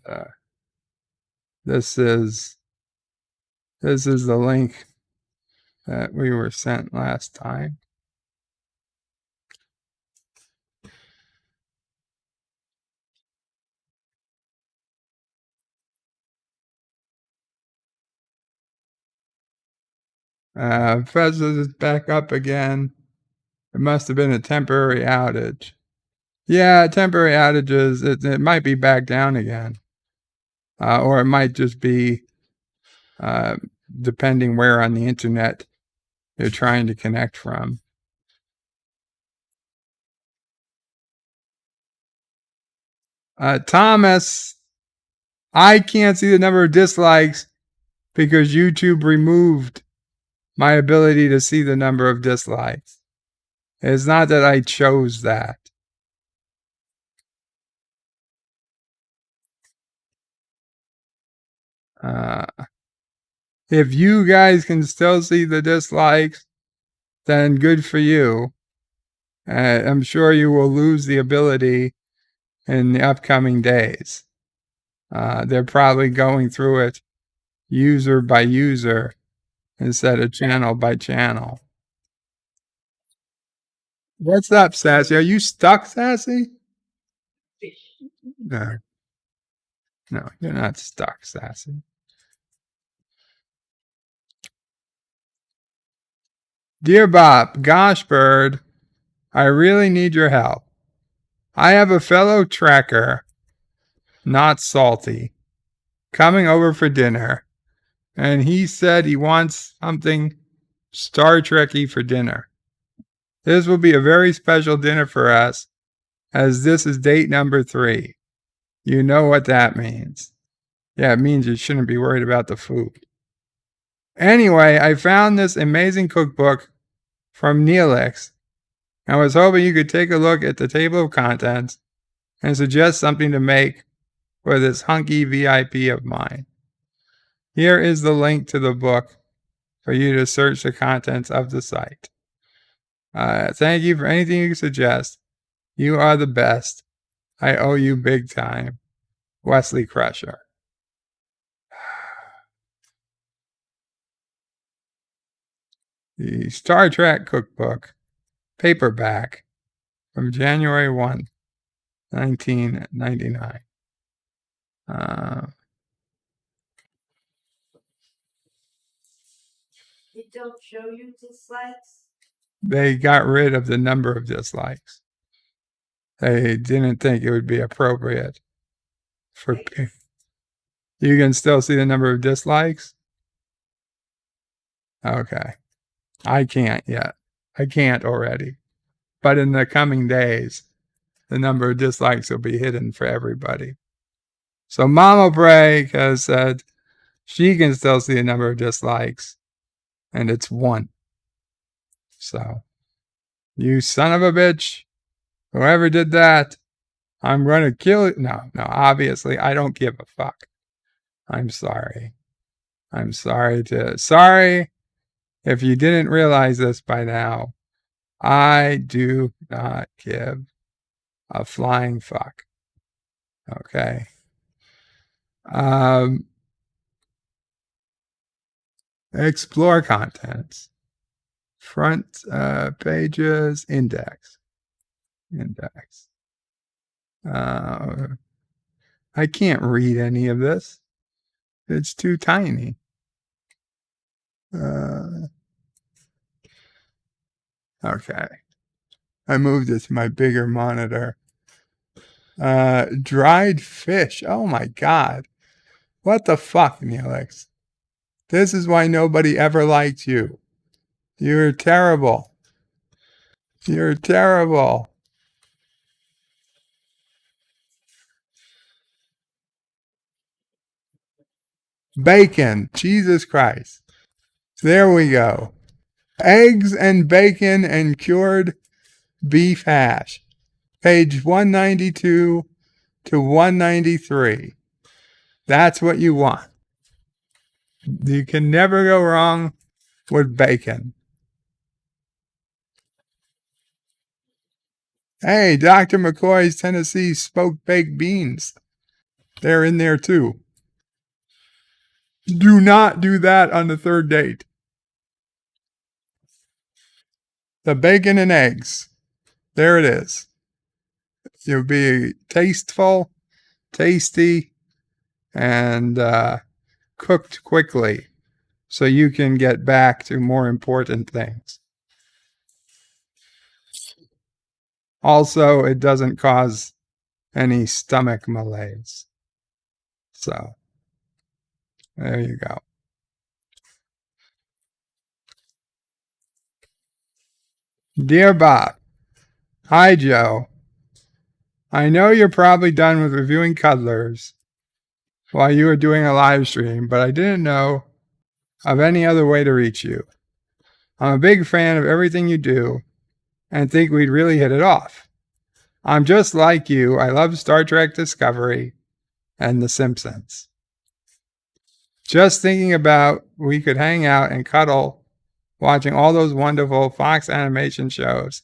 this is the link that we were sent last time. Professor is back up again. It must have been a temporary outage. Yeah, temporary outages, it might be back down again. Or it might just be, depending where on the internet you're trying to connect from. Thomas, I can't see the number of dislikes because YouTube removed my ability to see the number of dislikes. It's not that I chose that. If you guys can still see the dislikes, then good for you. I'm sure you will lose the ability in the upcoming days. They're probably going through it user by user instead of channel by channel. What's up, Sassy? Are you stuck, Sassy? No. No, you're not stuck, Sassy. Dear Bob, gosh, Bird, I really need your help. I have a fellow tracker, not salty, coming over for dinner, and he said he wants something Star Trek-y for dinner. This will be a very special dinner for us, as this is date number 3. You know what that means. Yeah, it means you shouldn't be worried about the food. Anyway, I found this amazing cookbook from Neelix I was hoping you could take a look at the table of contents and suggest something to make for this hunky VIP of mine. Here is the link to the book for you to search the contents of the site. Thank you for anything you suggest. You are the best. I owe you big time. Wesley Crusher. The Star Trek Cookbook, paperback, from January 1, 1999. They don't show you dislikes? They got rid of the number of dislikes. They didn't think it would be appropriate for. You can still see the number of dislikes? Okay. I can't yet. I can't already. But in the coming days, the number of dislikes will be hidden for everybody. So Mama Bray has said she can still see the number of dislikes, and it's 1. So, you son of a bitch, whoever did that, I'm going to kill you. No, obviously, I don't give a fuck. I'm sorry. Sorry if you didn't realize this by now. I do not give a flying fuck. Okay. Explore contents. Front pages, index. I can't read any of this. It's too tiny. Okay. I moved it to my bigger monitor. Dried fish. Oh my God. What the fuck, Neelix? This is why nobody ever liked you. You're terrible. You're terrible. Bacon. Jesus Christ. There we go. Eggs and bacon and cured beef hash. Page 192 to 193. That's what you want. You can never go wrong with bacon. Hey, Dr. McCoy's Tennessee smoked baked beans. They're in there too. Do not do that on the third date. The bacon and eggs. There it is. You'll be tasteful, tasty, and cooked quickly so you can get back to more important things. Also, it doesn't cause any stomach malaise. So, there you go. Dear Bob, hi Joe. I know you're probably done with reviewing Cuddlers while you were doing a live stream, but I didn't know of any other way to reach you. I'm a big fan of everything you do and think we'd really hit it off. I'm just like you. I love Star Trek Discovery and The Simpsons. Just thinking about we could hang out and cuddle watching all those wonderful Fox animation shows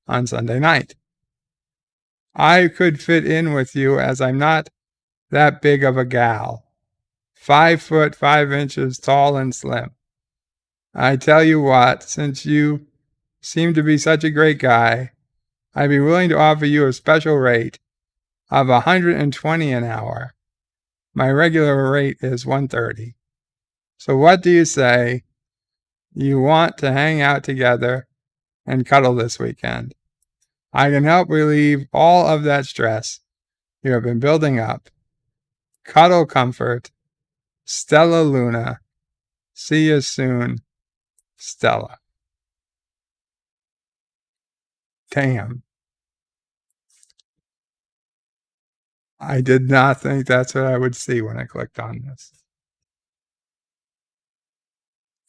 on Sunday night. I could fit in with you as I'm not that big of a gal. 5 foot 5 inches tall and slim. I tell you what, since you seem to be such a great guy, I'd be willing to offer you a special rate of $120 an hour. My regular rate is $130. So what do you say? You want to hang out together and cuddle this weekend? I can help relieve all of that stress you have been building up. Cuddle comfort. Stella Luna. See you soon, Stella. Damn. I did not think that's what I would see when I clicked on this.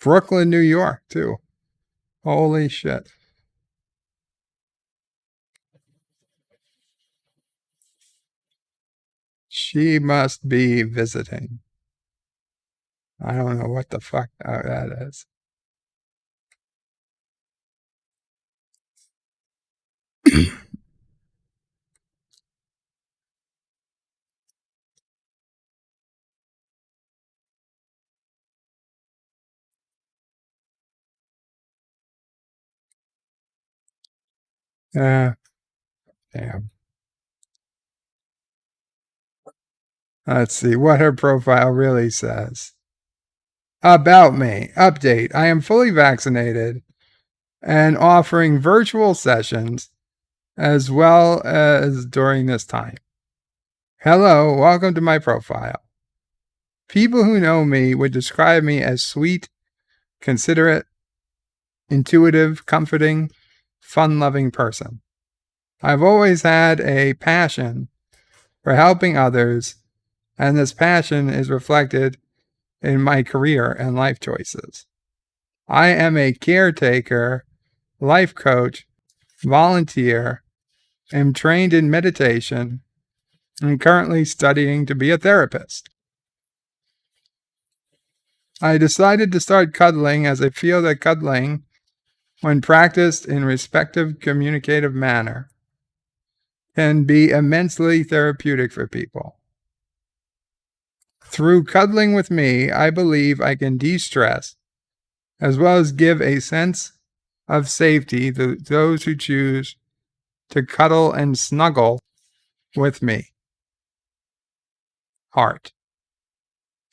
Brooklyn, New York, too. Holy shit. She must be visiting. I don't know what the fuck that is. Damn. Let's see what her profile really says. About me. Update. I am fully vaccinated and offering virtual sessions as well as during this time. Hello, welcome to my profile. People who know me would describe me as sweet, considerate, intuitive, comforting, fun-loving person. I've always had a passion for helping others, and this passion is reflected in my career and life choices. I am a caretaker, life coach, volunteer, am trained in meditation, and currently studying to be a therapist. I decided to start cuddling as I feel that cuddling, when practiced in respectful communicative manner, can be immensely therapeutic for people. Through cuddling with me, I believe I can de-stress as well as give a sense of safety to those who choose to cuddle and snuggle with me. Heart.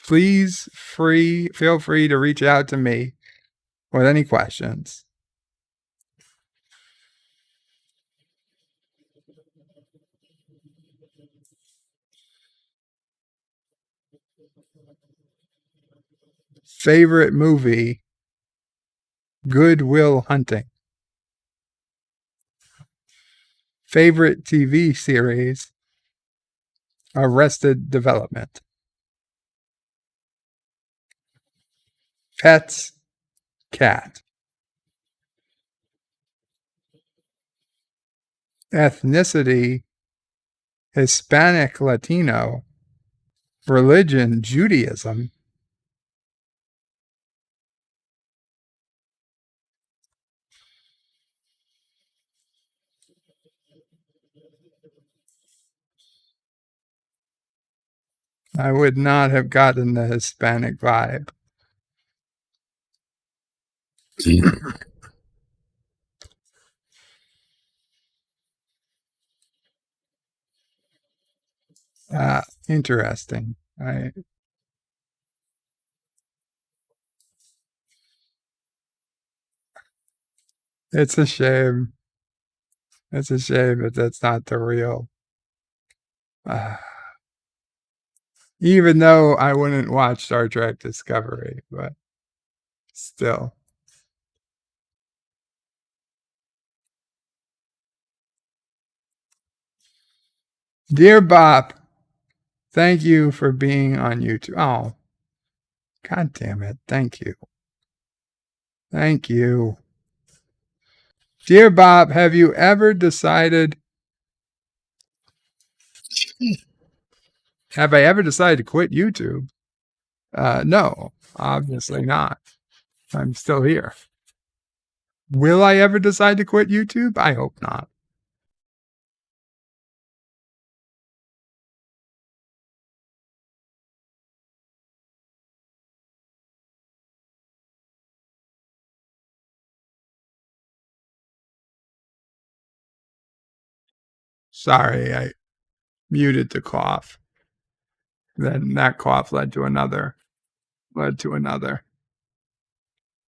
Please feel free to reach out to me with any questions. Favorite movie, Good Will Hunting. Favorite TV series, Arrested Development. Pets, cat. Ethnicity, Hispanic Latino. Religion, Judaism. I would not have gotten the Hispanic vibe. Interesting. It's a shame. It's a shame that that's not the real. Even though I wouldn't watch Star Trek Discovery, but still. Dear Bob, thank you for being on YouTube. Oh, God damn it. Thank you. Thank you. Dear Bob, have you ever decided... Have I ever decided to quit YouTube? No, obviously not. I'm still here. Will I ever decide to quit YouTube? I hope not. Sorry, I muted the cough. Then that cough led to another, led to another,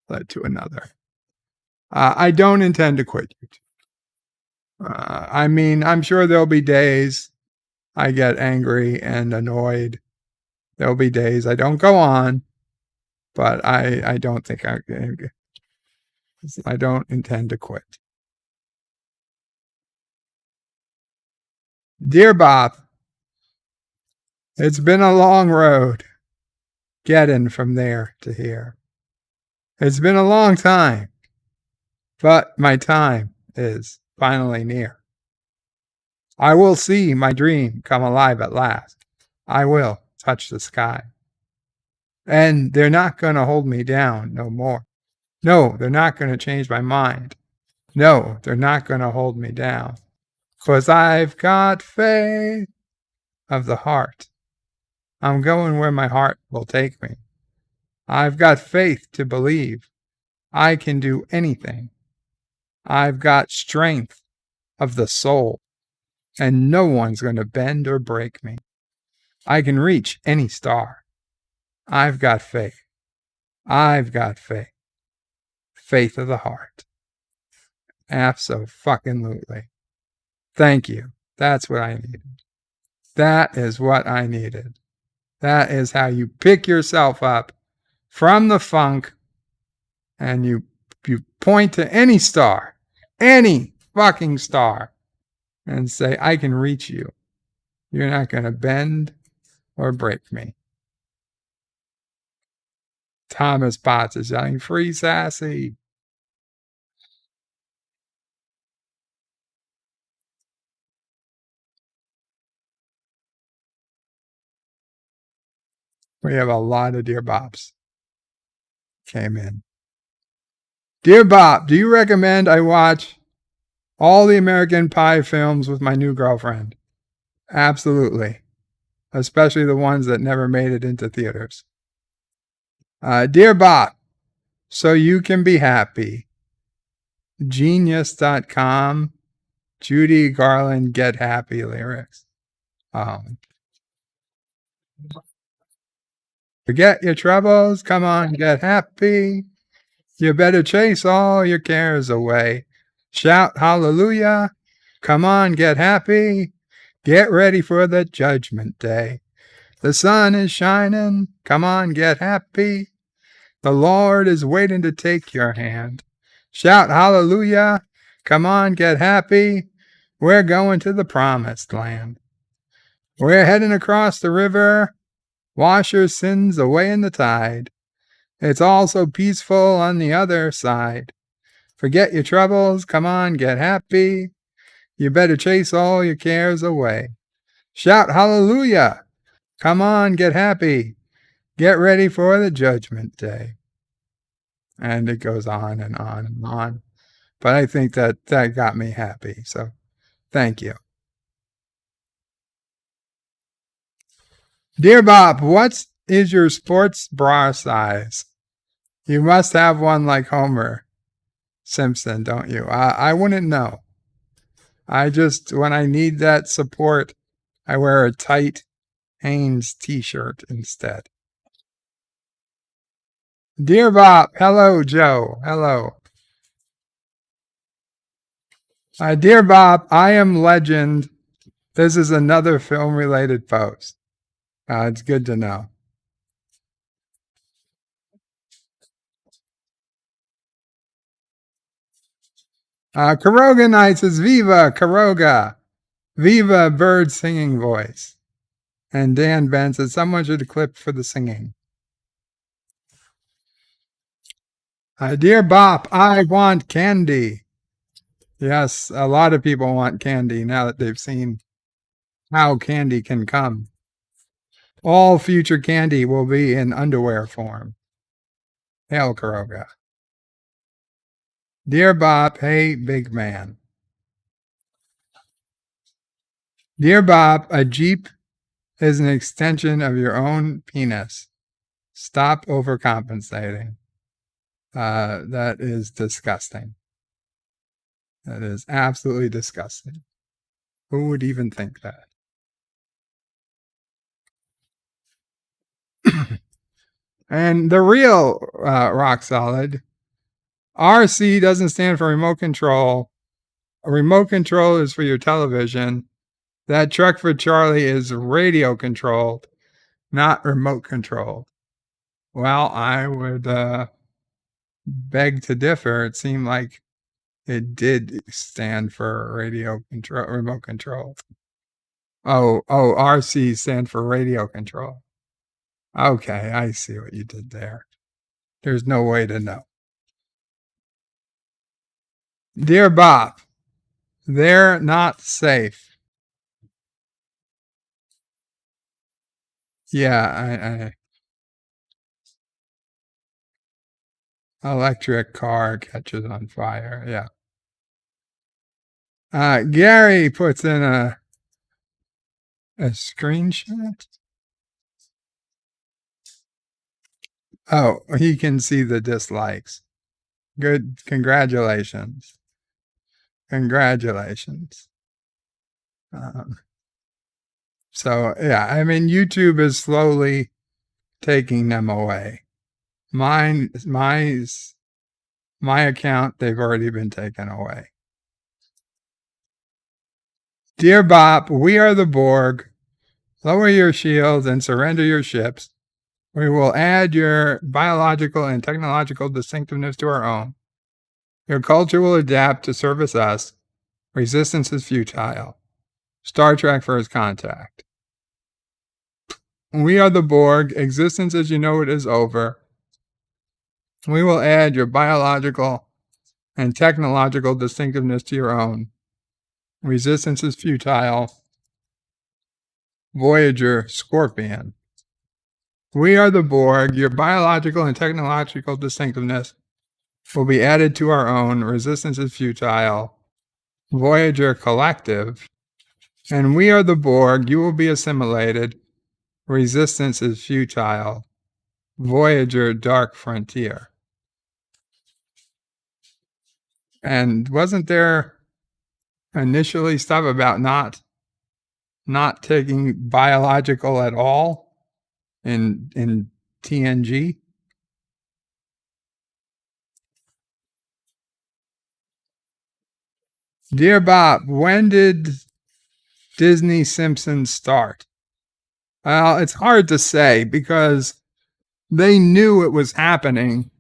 led to another. I don't intend to quit YouTube. I mean, I'm sure there'll be days I get angry and annoyed. There'll be days I don't go on, but I don't think I don't intend to quit. Dear Bob, it's been a long road getting from there to here. It's been a long time, but my time is finally near. I will see my dream come alive at last. I will touch the sky. And they're not going to hold me down no more. No, they're not going to change my mind. No, they're not going to hold me down. 'Cause I've got faith of the heart. I'm going where my heart will take me. I've got faith to believe I can do anything. I've got strength of the soul, and no one's going to bend or break me. I can reach any star. I've got faith. I've got faith. Faith of the heart. Abso-fucking-lutely. Thank you. That's what I needed. That is what I needed. That is how you pick yourself up from the funk and you point to any star, any fucking star, and say, I can reach you. You're not going to bend or break me. Thomas Potts is yelling, free Sassy. We have a lot of Dear Bops came in. Dear Bob, do you recommend I watch all the American Pie films with my new girlfriend? Absolutely. Especially the ones that never made it into theaters. Dear Bob, so you can be happy. Genius.com, Judy Garland Get Happy lyrics. Forget your troubles, come on, get happy. You better chase all your cares away. Shout hallelujah, come on, get happy. Get ready for the judgment day. The sun is shining, come on, get happy. The Lord is waiting to take your hand. Shout hallelujah, come on, get happy. We're going to the promised land. We're heading across the river. Wash your sins away in the tide. It's all so peaceful on the other side. Forget your troubles, come on, get happy. You better chase all your cares away. Shout hallelujah, come on, get happy. Get ready for the judgment day. And it goes on and on and on. But I think that got me happy. So thank you. Dear Bob, what is your sports bra size? You must have one like Homer Simpson, don't you? I wouldn't know. I just, when I need that support, I wear a tight Hanes t-shirt instead. Dear Bob, hello, Joe. Hello. Dear Bob, I am legend. This is another film-related post. It's good to know. Karoga Night says, Viva Karoga. Viva bird singing voice. And Dan Ben says, someone should clip for the singing. Dear Bob, I want candy. Yes, a lot of people want candy now that they've seen how candy can come. All future candy will be in underwear form. Hail Karoga. Dear Bob, hey big man. Dear Bob, a Jeep is an extension of your own penis. Stop overcompensating. That is disgusting. That is absolutely disgusting. Who would even think that? And the real rock solid, RC doesn't stand for remote control. A remote control is for your television. That truck for Charlie is radio controlled, not remote controlled. Well, I would beg to differ. It seemed like it did stand for radio control, remote control. Oh, RC stand for radio control. Okay, I see what you did there. There's no way to know. Dear Bob, they're not safe. Yeah, electric car catches on fire. Yeah. Gary puts in a screenshot. Oh, he can see the dislikes. Good. Congratulations. Congratulations. So yeah, I mean, YouTube is slowly taking them away. My account, they've already been taken away. Dear Bop, we are the Borg. Lower your shields and surrender your ships. We will add your biological and technological distinctiveness to our own. Your culture will adapt to service us. Resistance is futile. Star Trek First Contact. We are the Borg. Existence as you know it is over. We will add your biological and technological distinctiveness to your own. Resistance is futile. Voyager, Scorpion. We are the Borg. Your biological and technological distinctiveness will be added to our own. Resistance is futile. Voyager, Collective. And we are the Borg. You will be assimilated. Resistance is futile. Voyager, Dark Frontier. And wasn't there initially stuff about not taking biological at all in TNG? Dear Bob, when did Disney Simpsons start? Well, it's hard to say because they knew it was happening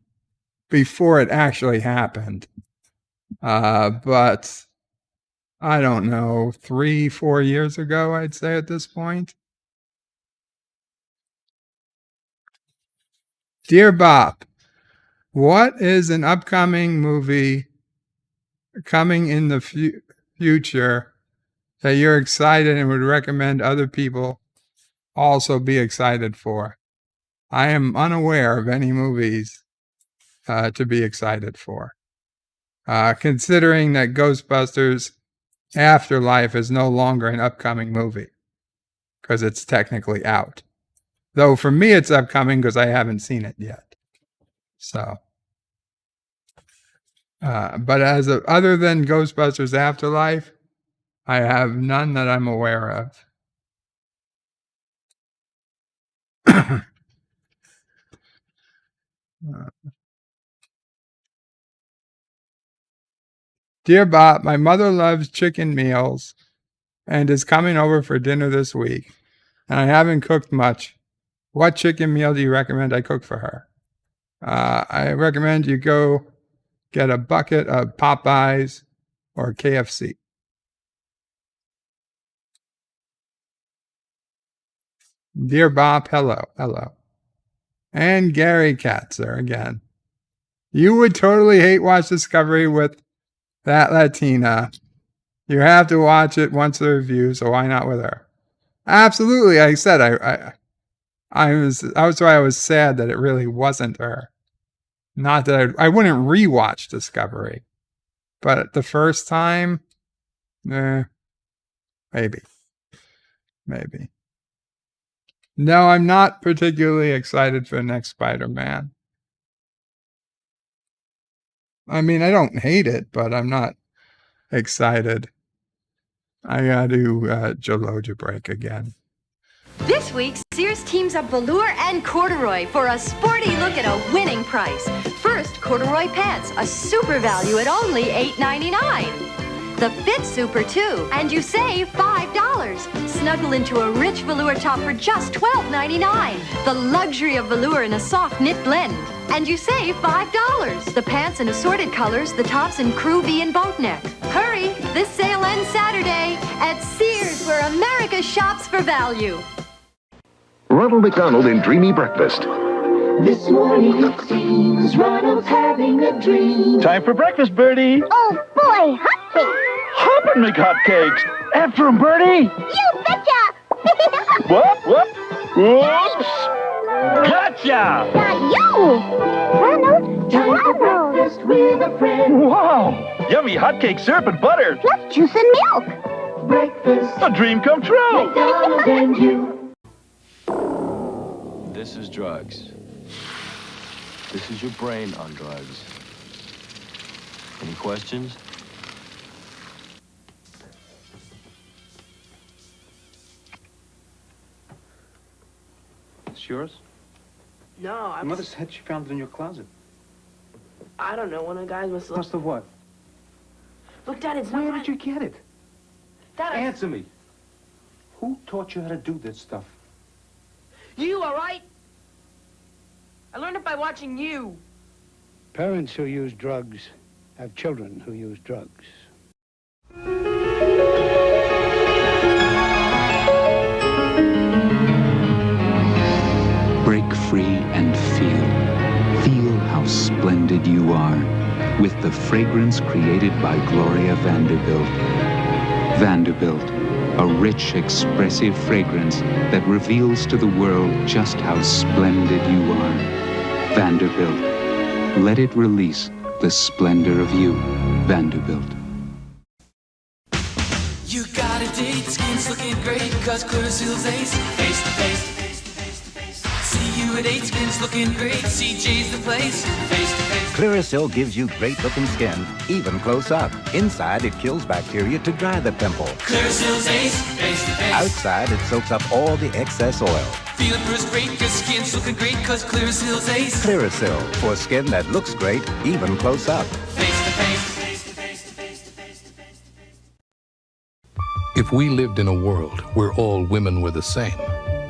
before it actually happened. But I don't know, 3-4 years ago, I'd say at this point. Dear Bob, what is an upcoming movie coming in the future that you're excited and would recommend other people also be excited for? I am unaware of any movies to be excited for. Considering that Ghostbusters Afterlife is no longer an upcoming movie because it's technically out. Though for me it's upcoming because I haven't seen it yet. So, but other than Ghostbusters Afterlife, I have none that I'm aware of. Dear Bob, my mother loves chicken meals and is coming over for dinner this week, and I haven't cooked much. What chicken meal do you recommend I cook for her? I recommend you go get a bucket of Popeyes or KFC. Dear Bob, hello. And Gary Katzer again. You would totally hate watch Discovery with that Latina. You have to watch it once the review, so why not with her? Absolutely. I said I was sad that it really wasn't her. Not that I wouldn't rewatch Discovery, but the first time, maybe. No, I'm not particularly excited for the next Spider-Man. I mean, I don't hate it, but I'm not excited. I gotta do Geologia break again. This week, Sears teams up velour and corduroy for a sporty look at a winning price. First, corduroy pants, a super value at only $8.99. The Fit Super, too, and you save $5. Snuggle into a rich velour top for just $12.99. The luxury of velour in a soft knit blend. And you save $5. The pants in assorted colors, the tops in crew V and boat neck. Hurry, this sale ends Saturday at Sears, where America shops for value. Ronald McDonald in Dreamy Breakfast. This morning it seems Ronald's having a dream. Time for breakfast, Birdie. Oh, boy, hotcakes. Hop and make hotcakes. After him, Birdie. You betcha. What? Whoops! Gotcha! Not you! Ronald, Breakfast with a friend. Wow! Yummy hotcake syrup and butter. plus juice and milk. Breakfast. A dream come true. McDonald's and you. This is drugs. This is your brain on drugs. Any questions? It's yours? No, Your mother said she found it in your closet. I don't know. One of the guys must Must have what? Look, Dad, it's Where not did you get it? Dad, Answer me. Who taught you how to do this stuff? You, all right? I learned it by watching you. Parents who use drugs have children who use drugs. Break free and feel. Feel how splendid you are with the fragrance created by Gloria Vanderbilt. Vanderbilt, a rich, expressive fragrance that reveals to the world just how splendid you are. Vanderbilt, let it release the splendor of you. Vanderbilt. You got a date, skin's looking great, cause Clearasil's ace. Face to face. See you at 8, skin's looking great, CJ's the place. Face to face. Clearasil gives you great-looking skin, even close up. Inside, it kills bacteria to dry the pimple. Clearasil's ace. Face to face. Outside, it soaks up all the excess oil. Feeling first rate, cause skin's looking great, cause Clearasil's ace. Clearasil, for skin that looks great, even close up. Face to face. If we lived in a world where all women were the same,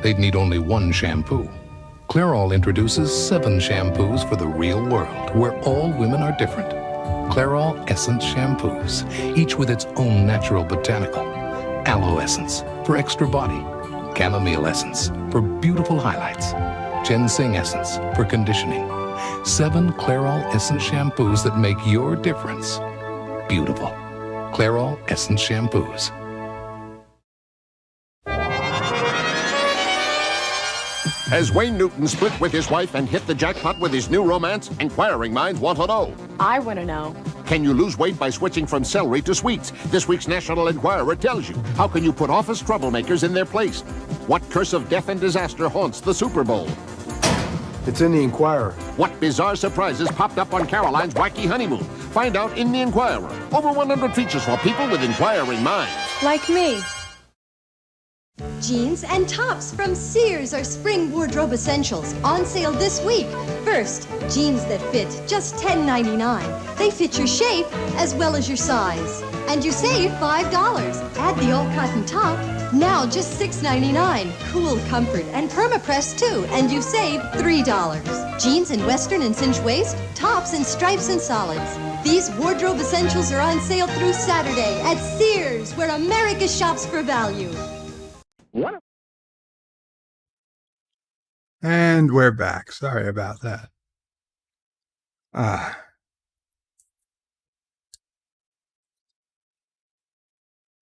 they'd need only one shampoo. Clairol introduces 7 shampoos for the real world, where all women are different. Clairol Essence shampoos, each with its own natural botanical. Aloe Essence for extra body. Chamomile Essence for beautiful highlights. Ginseng Essence for conditioning. 7 Clairol Essence shampoos that make your difference beautiful. Clairol Essence shampoos. Has Wayne Newton split with his wife and hit the jackpot with his new romance? Inquiring minds want to know. I want to know. Can you lose weight by switching from celery to sweets? This week's National Enquirer tells you. How can you put office troublemakers in their place? What curse of death and disaster haunts the Super Bowl? It's in the Enquirer. What bizarre surprises popped up on Caroline's wacky honeymoon? Find out in the Enquirer. Over 100 features for people with inquiring minds. Like me. Jeans and tops from Sears are spring wardrobe essentials on sale this week. First, jeans that fit just $10.99. They fit your shape as well as your size. And you save $5. Add the all-cotton top, now just $6.99. Cool comfort and perma-press too, and you save $3. Jeans in western and cinch waist, tops in stripes and solids. These wardrobe essentials are on sale through Saturday at Sears, where America shops for value. And we're back. Sorry about that.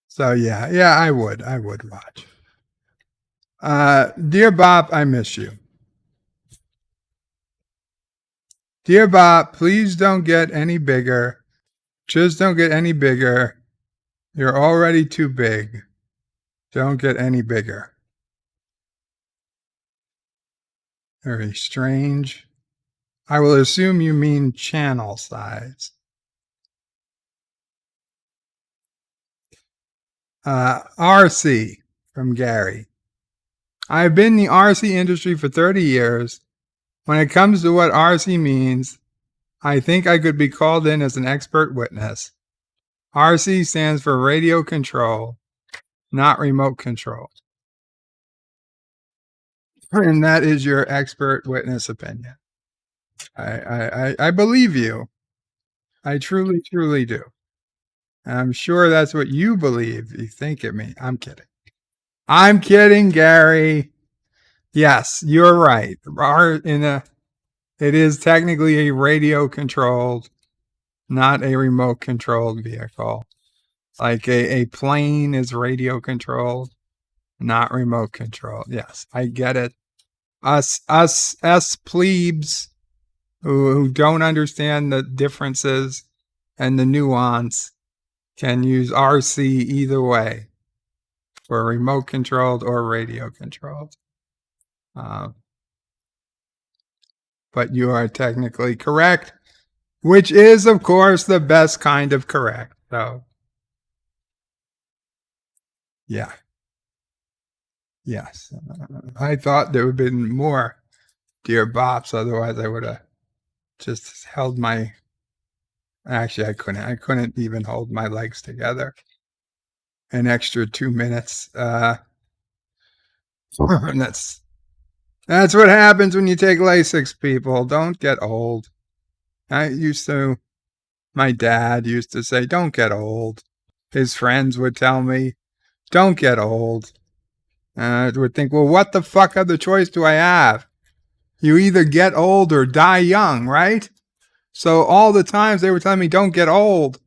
So yeah, I would watch. Dear Bob, I miss you. Dear Bob, please don't get any bigger. Just don't get any bigger. You're already too big. Don't get any bigger. Very strange. I will assume you mean channel size. RC from Gary. I've been in the RC industry for 30 years. When it comes to what RC means, I think I could be called in as an expert witness. RC stands for radio control, not remote control. And that is your expert witness opinion. I believe you. I truly, truly do. And I'm sure that's what you believe. You think of me. I'm kidding. I'm kidding, Gary. Yes, you're right. It is technically a radio controlled, not a remote controlled vehicle. Like a plane is radio controlled. Not remote controlled. Yes, I get it. Us plebes who don't understand the differences and the nuance can use RC either way, for remote controlled or radio controlled. But you are technically correct, which is, of course, the best kind of correct. So, yeah. Yes. I thought there would have been more dear bops, otherwise I would have just held my... Actually, I couldn't. I couldn't even hold my legs together an extra 2 minutes. That's what happens when you take Lasix, people. Don't get old. My dad used to say, don't get old. His friends would tell me, don't get old. I would think, well, what the fuck other choice do I have? You either get old or die young, right? So all the times they were telling me, don't get old,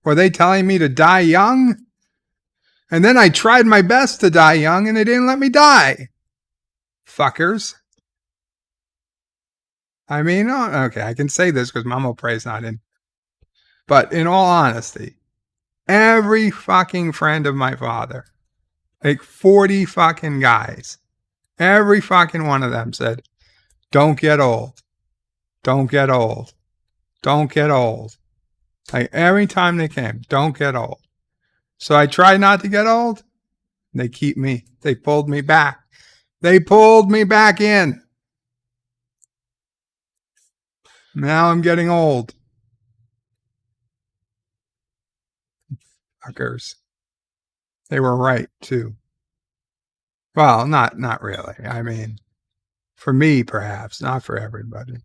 were they telling me to die young? And then I tried my best to die young and they didn't let me die. Fuckers. I mean, okay, I can say this because Mama Pray's not in. But in all honesty, every fucking friend of my father, like 40 fucking guys, every fucking one of them said, don't get old. Don't get old. Don't get old. Like every time they came, don't get old. So I tried not to get old. They pulled me back. They pulled me back in. Now I'm getting old. Fuckers. They were right too. Well, not really. I mean, for me, perhaps, not for everybody.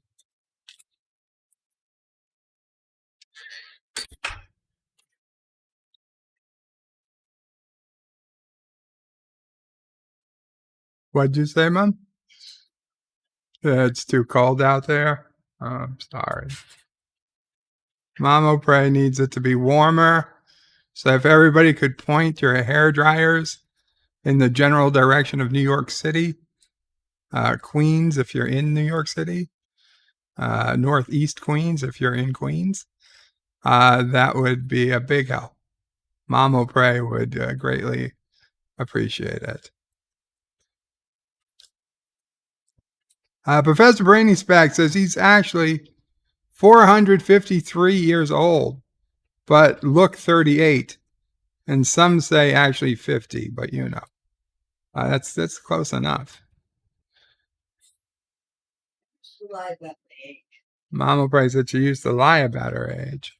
What'd you say, Mom? It's too cold out there? Oh, I'm sorry. Mama Pray needs it to be warmer. So if everybody could point your hair dryers in the general direction of New York City, Queens if you're in New York City, Northeast Queens if you're in Queens, that would be a big help. Mama Pray would greatly appreciate it. Professor Brainy Spack says he's actually 453 years old, but look 38. And some say actually 50, but that's close enough. Lie about the age. Mama Pray said she used to lie about her age.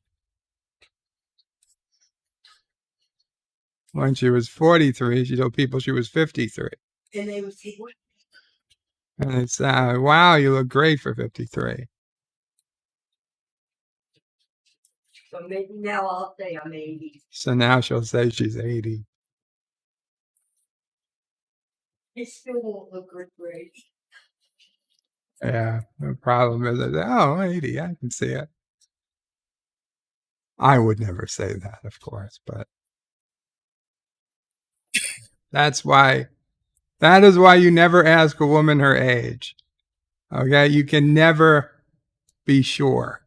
When she was 43, she told people she was 53. And they would say, what? And it's, wow, you look great for 53. So maybe now I'll say I'm 80. So now she'll say she's 80. It still won't look good for age. Yeah, the problem is, 80, I can see it. I would never say that, of course, but that is why you never ask a woman her age. Okay, you can never be sure.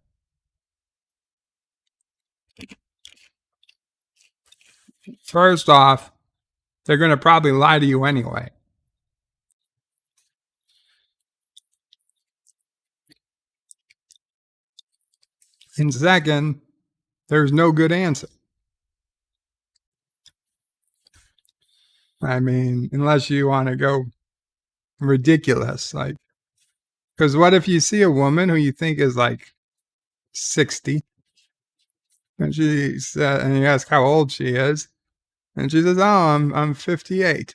First off, they're going to probably lie to you anyway. And second, there's no good answer. I mean, unless you want to go ridiculous, like, because what if you see a woman who you think is like 60, and you ask how old she is, and she says, "Oh, I'm 58,"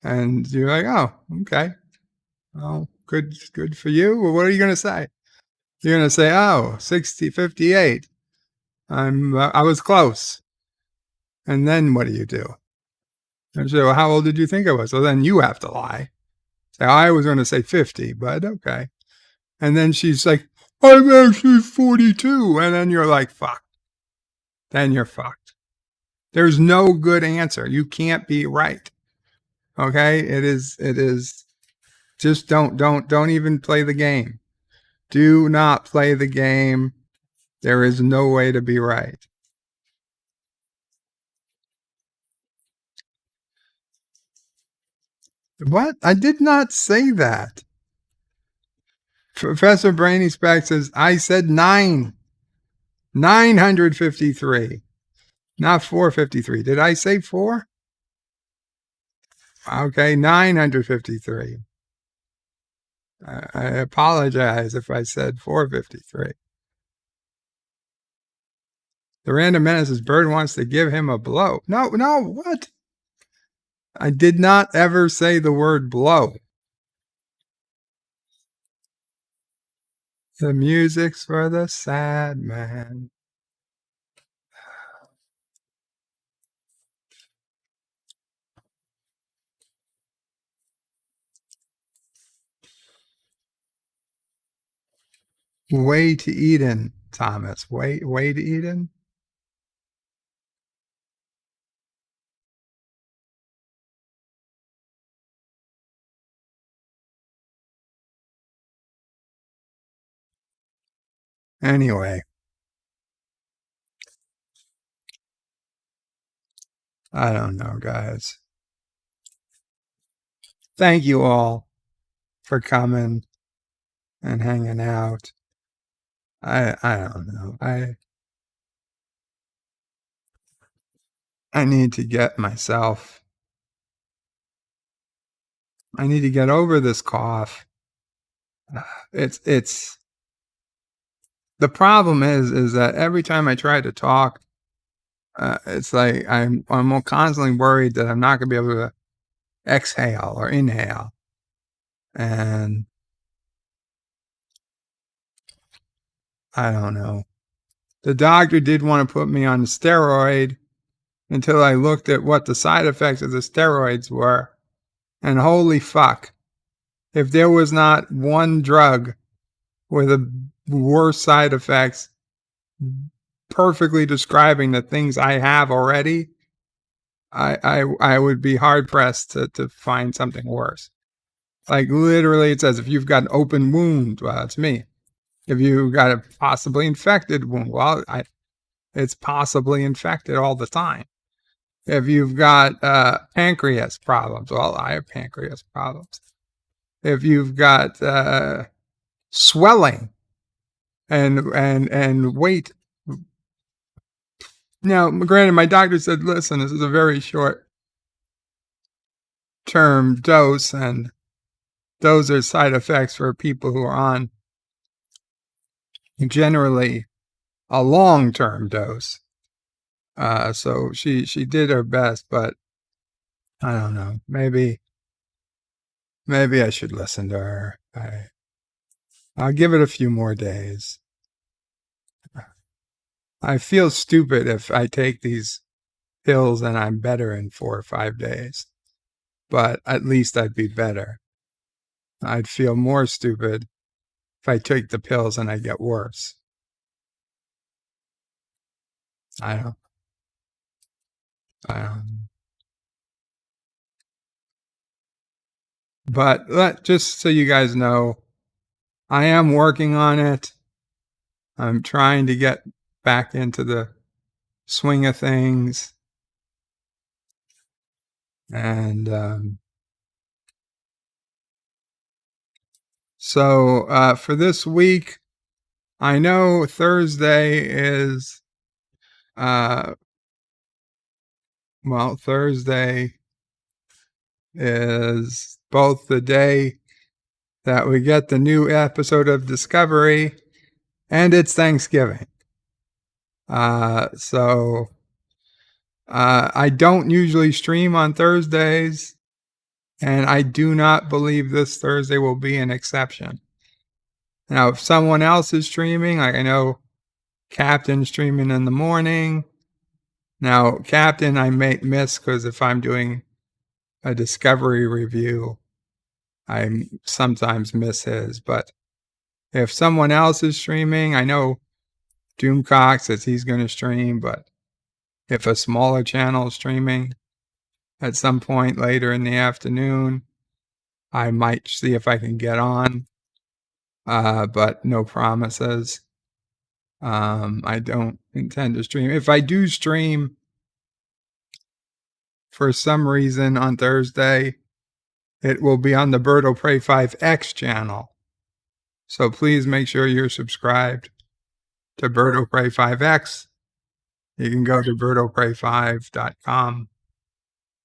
and you're like, "Oh, okay, well, good for you." Well, what are you going to say? You're going to say, "Oh, 58. I was close." And then what do? And say, "Well, how old did you think I was?" So then you have to lie. Say, "I was going to say 50, but okay." And then she's like, "I'm actually 42." And then you're like, fuck. Then you're fucked. There's no good answer. You can't be right. Okay? It is just don't even play the game. Do not play the game. There is no way to be right. What? I did not say that. Professor Brainy Speck says, I said 953, not 453. Did I say 4? Okay, 953. I apologize if I said 453. The Random Menace says, Bird wants to give him a blow. No, what? I did not ever say the word blow. The music's for the sad man. Way to Eden, Thomas. Way to Eden. Anyway. I don't know, guys. Thank you all for coming and hanging out. I don't know. I need to get myself. I need to get over this cough. It's the problem is that every time I try to talk, it's like I'm constantly worried that I'm not going to be able to exhale or inhale. And I don't know. The doctor did want to put me on a steroid until I looked at what the side effects of the steroids were. And holy fuck, if there was not one drug with the worst side effects perfectly describing the things I have already, I would be hard pressed to find something worse. Like literally it says if you've got an open wound, well, it's me. If you've got a possibly infected wound, well, it's possibly infected all the time. If you've got pancreas problems, well, I have pancreas problems. If you've got swelling and weight. Now, granted, my doctor said, listen, this is a very short term dose, and those are side effects for people who are on generally a long-term dose. So she did her best, but I don't know. Maybe I should listen to her. I'll give it a few more days. I feel stupid if I take these pills and I'm better in 4 or 5 days, but at least I'd be better. I'd feel more stupid if I take the pills and I get worse. I don't. But just so you guys know, I am working on it. I'm trying to get back into the swing of things. And so for this week, I know Thursday is, Thursday is both the day that we get the new episode of Discovery and it's Thanksgiving. So I don't usually stream on Thursdays, and I do not believe this Thursday will be an exception. Now, if someone else is streaming, like I know Captain's streaming in the morning. Now, Captain, I may miss because if I'm doing a Discovery review, I sometimes miss his. But if someone else is streaming, I know Doomcock says he's going to stream, but if a smaller channel is streaming, at some point later in the afternoon. I might see if I can get on, but no promises. I don't intend to stream. If I do stream for some reason on Thursday, it will be on the Bird will Pray 5X channel. So please make sure you're subscribed to Bird will Pray 5X. You can go to birdwillpray5.com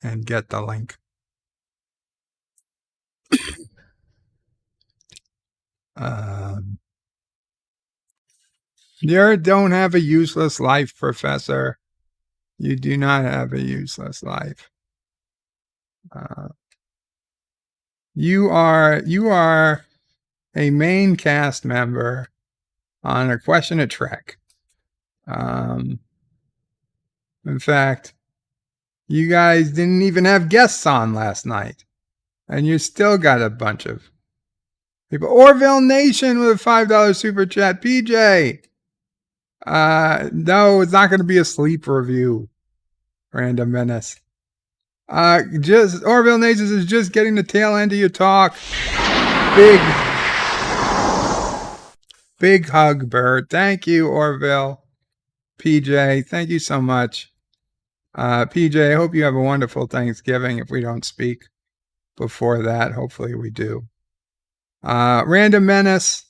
and get the link. You don't have a useless life, Professor. You do not have a useless life. You are a main cast member on A Question of Trek. In fact, you guys didn't even have guests on last night, and you still got a bunch of people. Orville Nation with a $5 super chat. PJ. No, it's not going to be a sleep review. Random Menace. Just Orville Nation is just getting the tail end of your talk. Big hug, Bird. Thank you, Orville. PJ, thank you so much. PJ, I hope you have a wonderful Thanksgiving. If we don't speak before that, hopefully we do. Random Menace.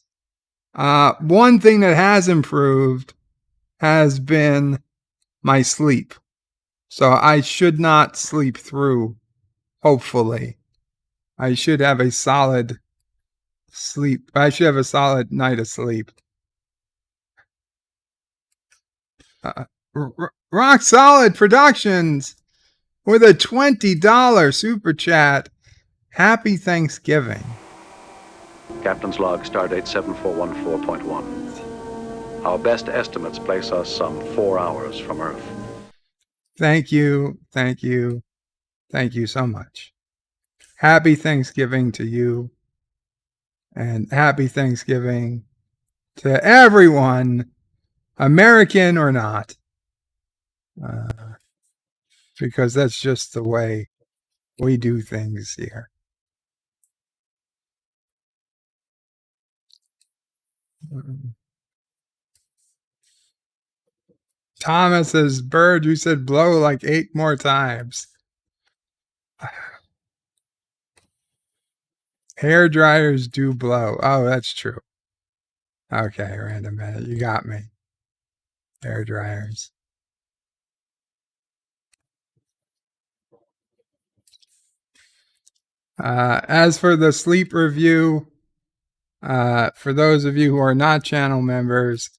One thing that has improved has been my sleep. So I should not sleep through, hopefully. I should have a solid sleep. I should have a solid night of sleep. Rock Solid Productions with a $20 super chat. Happy Thanksgiving. Captain's log, stardate 7414.1. Our best estimates place us some 4 hours from Earth. Thank you. Thank you. Thank you so much. Happy Thanksgiving to you. And happy Thanksgiving to everyone, American or not. Because that's just the way we do things here. Thomas says, Bird, you said blow like 8 more times. Hair dryers do blow. Oh, that's true. Okay, Random Minute. You got me. Hair dryers. As for the sleep review, for those of you who are not channel members,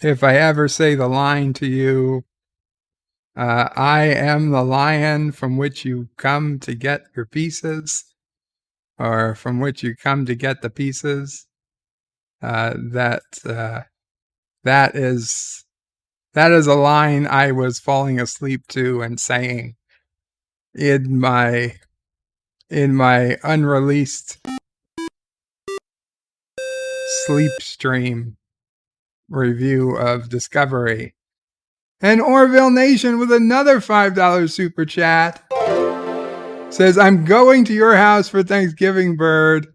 if I ever say the line to you, I am the lion from which you come to get your pieces, or from which you come to get the pieces, that is a line I was falling asleep to and saying in my unreleased sleep stream review of Discovery. And Orville Nation with another $5 super chat says, I'm going to your house for Thanksgiving, Bird.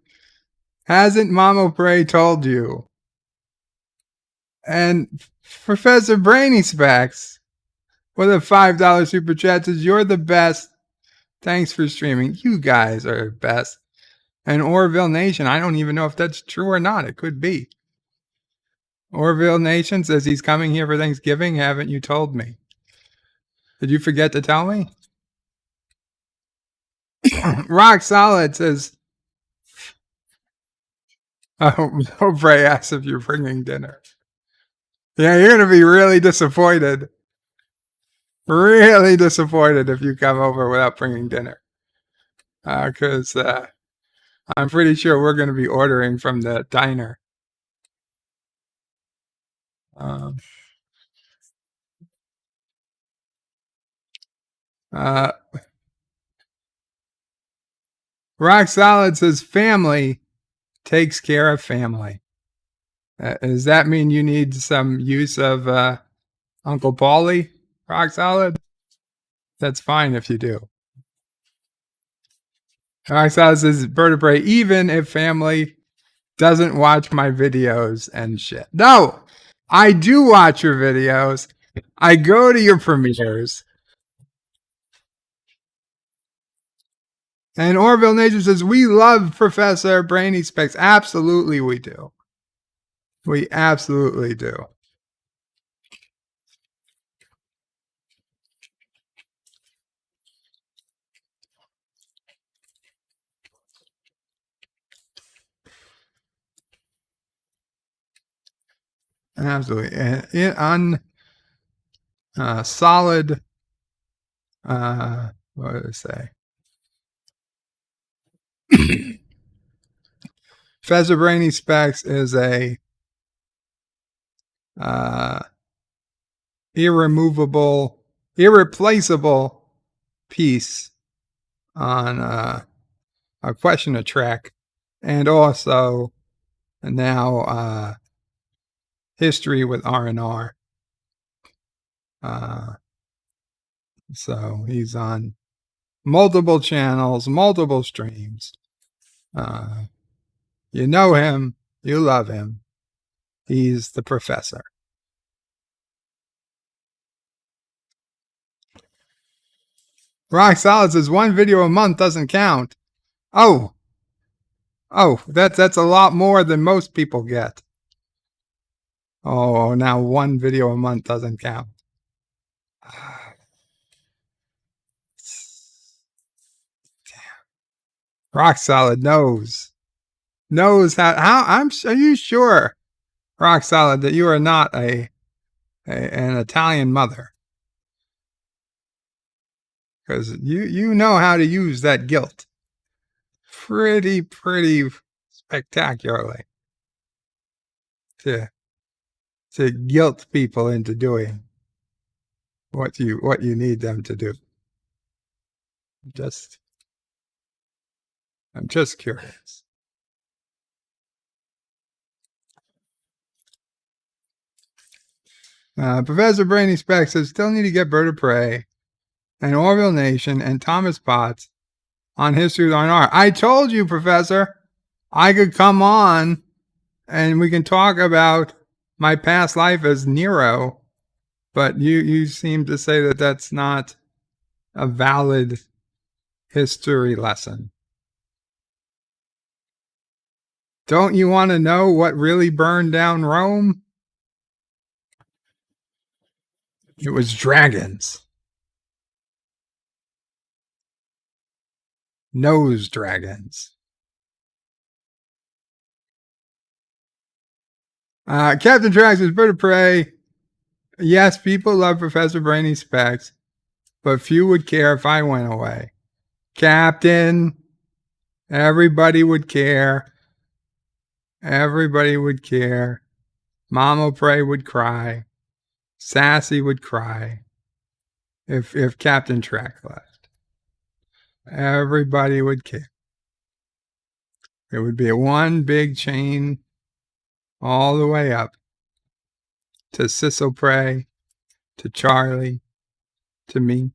Hasn't Mama Prey told you? And Professor Brainy Specs with a $5 super chat says, you're the best. Thanks for streaming. You guys are the best. And Orville Nation, I don't even know if that's true or not. It could be. Orville Nation says he's coming here for Thanksgiving. Haven't you told me? Did you forget to tell me? Rock Solid says, hope Ray asks if you're bringing dinner. Yeah, you're going to be really disappointed. Really disappointed if you come over without bringing dinner. Because I'm pretty sure we're going to be ordering from the diner. Rock Solid says family takes care of family. Does that mean you need some use of Uncle Paulie, Rock Solid? That's fine if you do. Rock Solid says vertebrae, even if family doesn't watch my videos and shit. No, I do watch your videos. I go to your premieres. And Orville Nation says, we love Professor Brainy Specs. Absolutely we do. We absolutely do. Absolutely. And on solid, what did I say? Professor Brainy Specs is a irreplaceable piece on a question of track, and also now history with R&R. So he's on multiple channels, multiple streams. You know him, you love him. He's the professor. Rock Solid says one video a month doesn't count. Oh, that's a lot more than most people get. Oh, now one video a month doesn't count. Rock Solid knows how. Are you sure, Rock Solid, that you are not an Italian mother? Because you know how to use that guilt pretty spectacularly to guilt people into doing what you need them to do. I'm just curious. Professor Brainy Specs says still need to get Bird of Prey and Orville Nation and Thomas Potts on History with R&R. I told you, Professor, I could come on and we can talk about my past life as Nero, but you seem to say that that's not a valid history lesson. Don't you want to know what really burned down Rome? It was dragons. Nose dragons. Captain Trax is Bird of Prey. Yes, people love Professor Brainy Specs, but few would care if I went away. Captain, everybody would care. Everybody would care. Mama Prey would cry. Sassy would cry if Captain Track left. Everybody would care. It would be a one big chain all the way up to Cecil Prey, to Charlie, to me.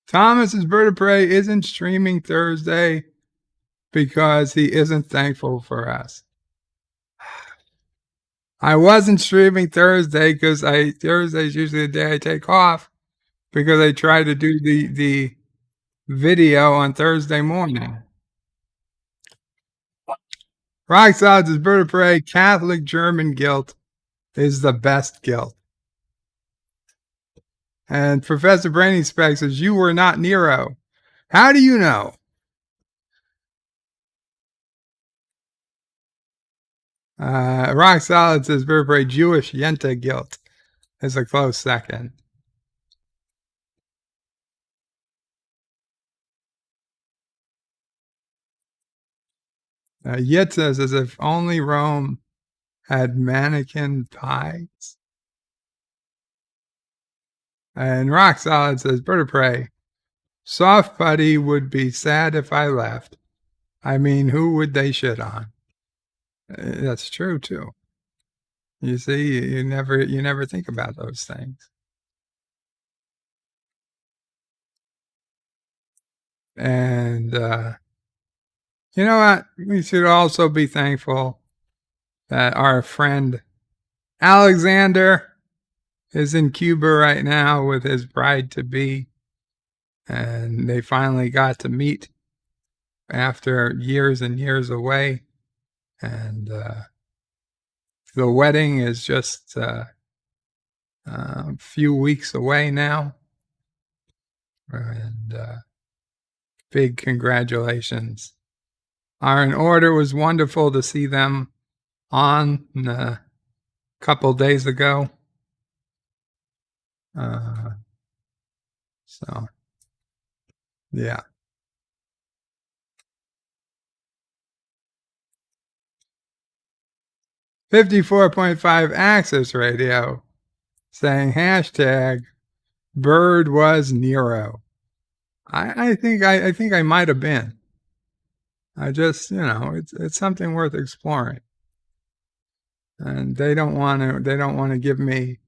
Thomas's Bird of Prey isn't streaming Thursday because he isn't thankful for us. I wasn't streaming Thursday because Thursday's usually the day I take off because I try to do the video on Thursday morning. Rock Solid's Bird of Prey, Catholic German guilt is the best guilt. And Professor Brainy Specs says, you were not Nero. How do you know? Rock Solid says, Bird of Prey, Jewish Yenta guilt is a close second. Yet says, as if only Rome had mannequin pies. And Rock Solid says, Bird of Prey, Soft Putty would be sad if I left. I mean, who would they shit on? That's true too. You see, you never think about those things. And you know what? We should also be thankful that our friend Alexander is in Cuba right now with his bride-to-be. And they finally got to meet after years and years away. And the wedding is just a few weeks away now. And big congratulations are in order. It was wonderful to see them on a couple days ago. So, yeah. .5 Access Radio saying hashtag Bird was Nero. I think I might have been. I just, it's something worth exploring. And they don't want to give me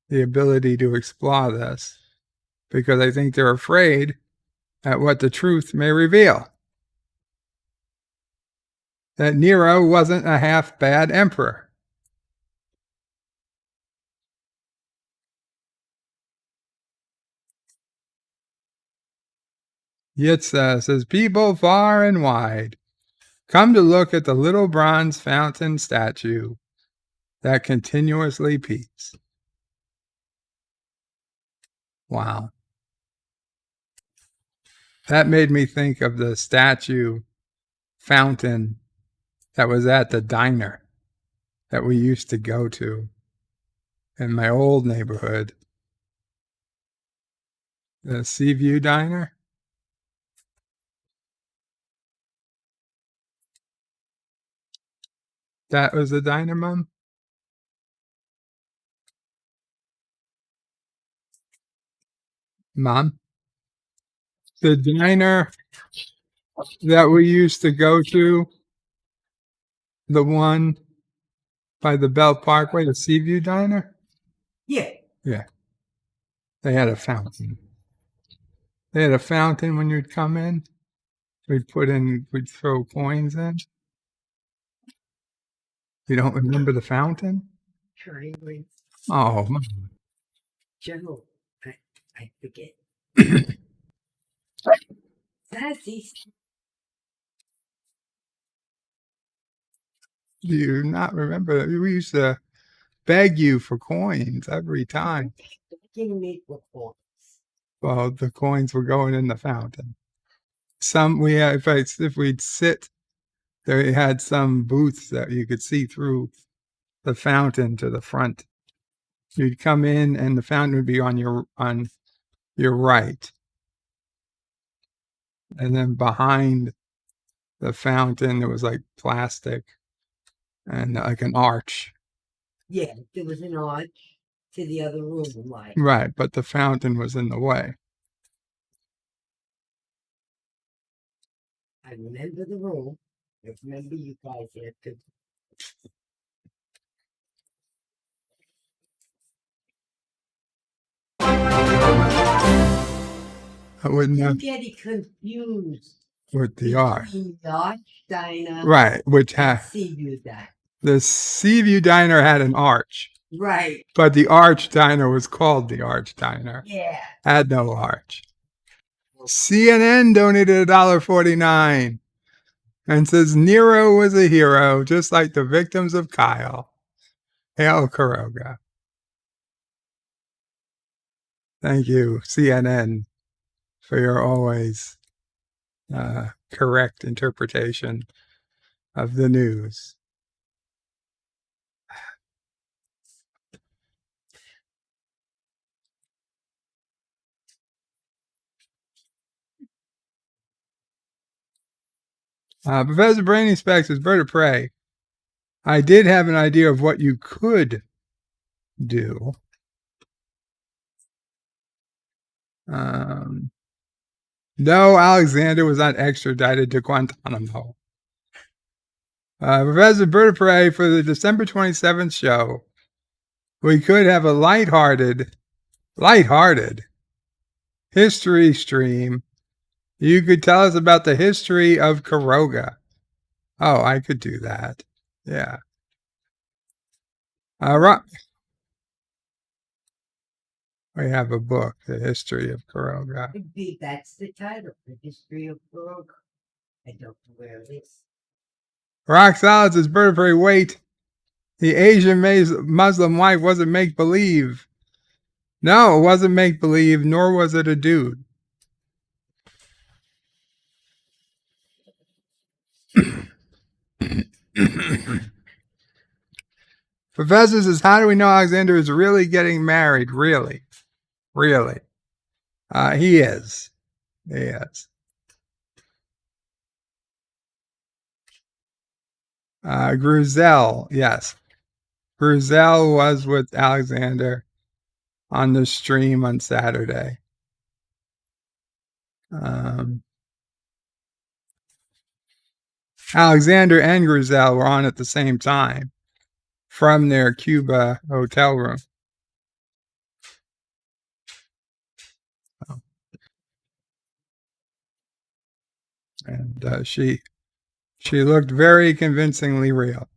the ability to explore this because I think they're afraid at what the truth may reveal. That Nero wasn't a half bad emperor. Yitza says, people far and wide come to look at the little bronze fountain statue that continuously peaks. Wow. That made me think of the statue fountain that was at the diner that we used to go to in my old neighborhood. The Seaview Diner. That was the diner, Mom? Mom? The diner that we used to go to, the one by the Bell Parkway, the Seaview Diner? Yeah. Yeah. They had a fountain. They had a fountain when you'd come in. We'd throw coins in. You don't remember the fountain? Currently, Oh, Mom. General, I forget. Sassy. Do you not remember? We used to beg you for coins every time. Begging me for coins. Well, the coins were going in the fountain. Some we had, if we'd sit, they had some booths that you could see through the fountain to the front. You'd come in, and the fountain would be on your right, and then behind the fountain there was like plastic and like an arch. Yeah, there was an arch to the other room, like. Right, but the fountain was in the way. I remember the room. I remember you guys had to. I wouldn't I'm have getting confused with the arch. between the Arch Diner, Right, which and had Seaview Diner. the Seaview Diner had an arch. Right. But the Arch Diner was called the Arch Diner. Yeah. Had no arch. CNN donated $1.49 and says Nero was a hero, just like the victims of Kyle. Hail Karoga. Thank you, CNN, for your always correct interpretation of the news. Professor Brainy Specs says, Bird of Prey, I did have an idea of what you could do. No, Alexander was not extradited to Guantanamo. Professor Bird of Prey, for the December 27th show, we could have a lighthearted history stream You could tell us about the history of Karoga. Oh, I could do that. Yeah. All right. We have a book, The History of Karoga. Indeed, that's the title, The History of Baroque. I don't know where it is. Rock solids is vertebrate weight. The Asian Muslim wife wasn't make-believe. No, it wasn't make-believe, nor was it a dude. Professor says, how do we know Alexander is really getting married? Really? Really? He is. He is. Gruzel, yes. Gruzel was with Alexander on the stream on Saturday. Alexander and Gruzel were on at the same time from their Cuba hotel room. And she looked very convincingly real.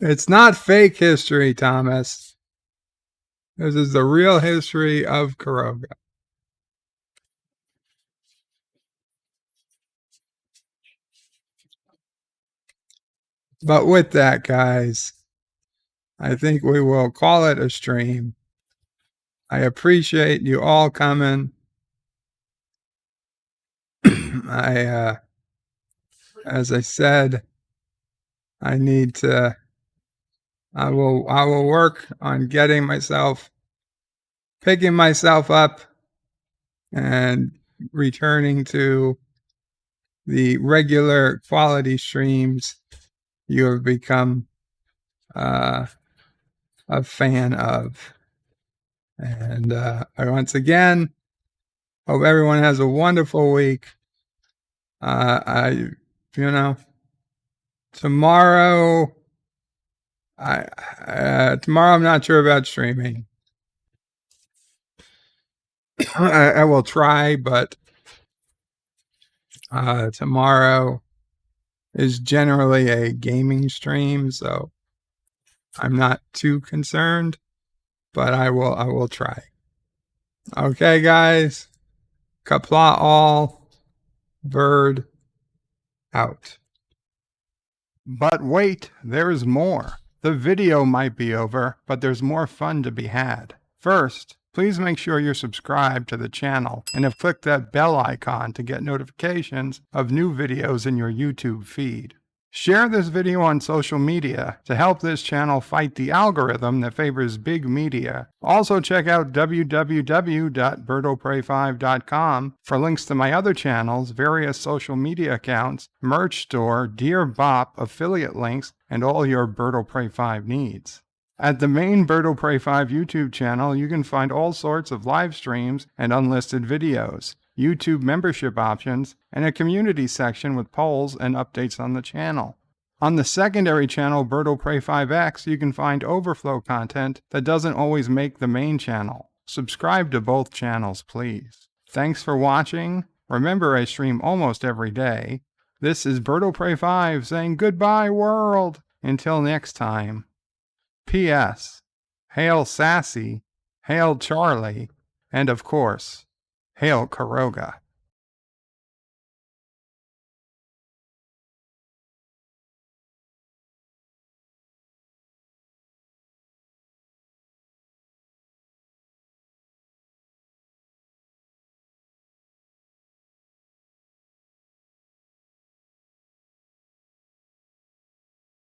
It's not fake history, Thomas. This is the real history of Karoga. But with that, guys, I think we will call it a stream. I appreciate you all coming. As I said, I will work on picking myself up and returning to the regular quality streams you have become a fan of. And I once again hope everyone has a wonderful week. Tomorrow I'm not sure about streaming. I will try, but tomorrow is generally a gaming stream, so I'm not too concerned, but I will try. Okay, guys. Qapla all. Bird out. But wait, there is more. The video might be over, but there's more fun to be had. First, please make sure you're subscribed to the channel and have clicked that bell icon to get notifications of new videos in your YouTube feed. Share this video on social media to help this channel fight the algorithm that favors big media. Also check out www.birdoprey5.com for links to my other channels, various social media accounts, merch store, Dear Bop, affiliate links, and all your Birdo Prey 5 needs. At the main Birdo Prey 5 YouTube channel, you can find all sorts of live streams and unlisted videos, YouTube membership options, and a community section with polls and updates on the channel. On the secondary channel, Birdo Prey 5X, you can find overflow content that doesn't always make the main channel. Subscribe to both channels, please. Thanks for watching. Remember, I stream almost every day. This is Birdo Prey 5 saying goodbye, world. Until next time. P.S. Hail Sassy, hail Charlie, and of course, hail Karoga.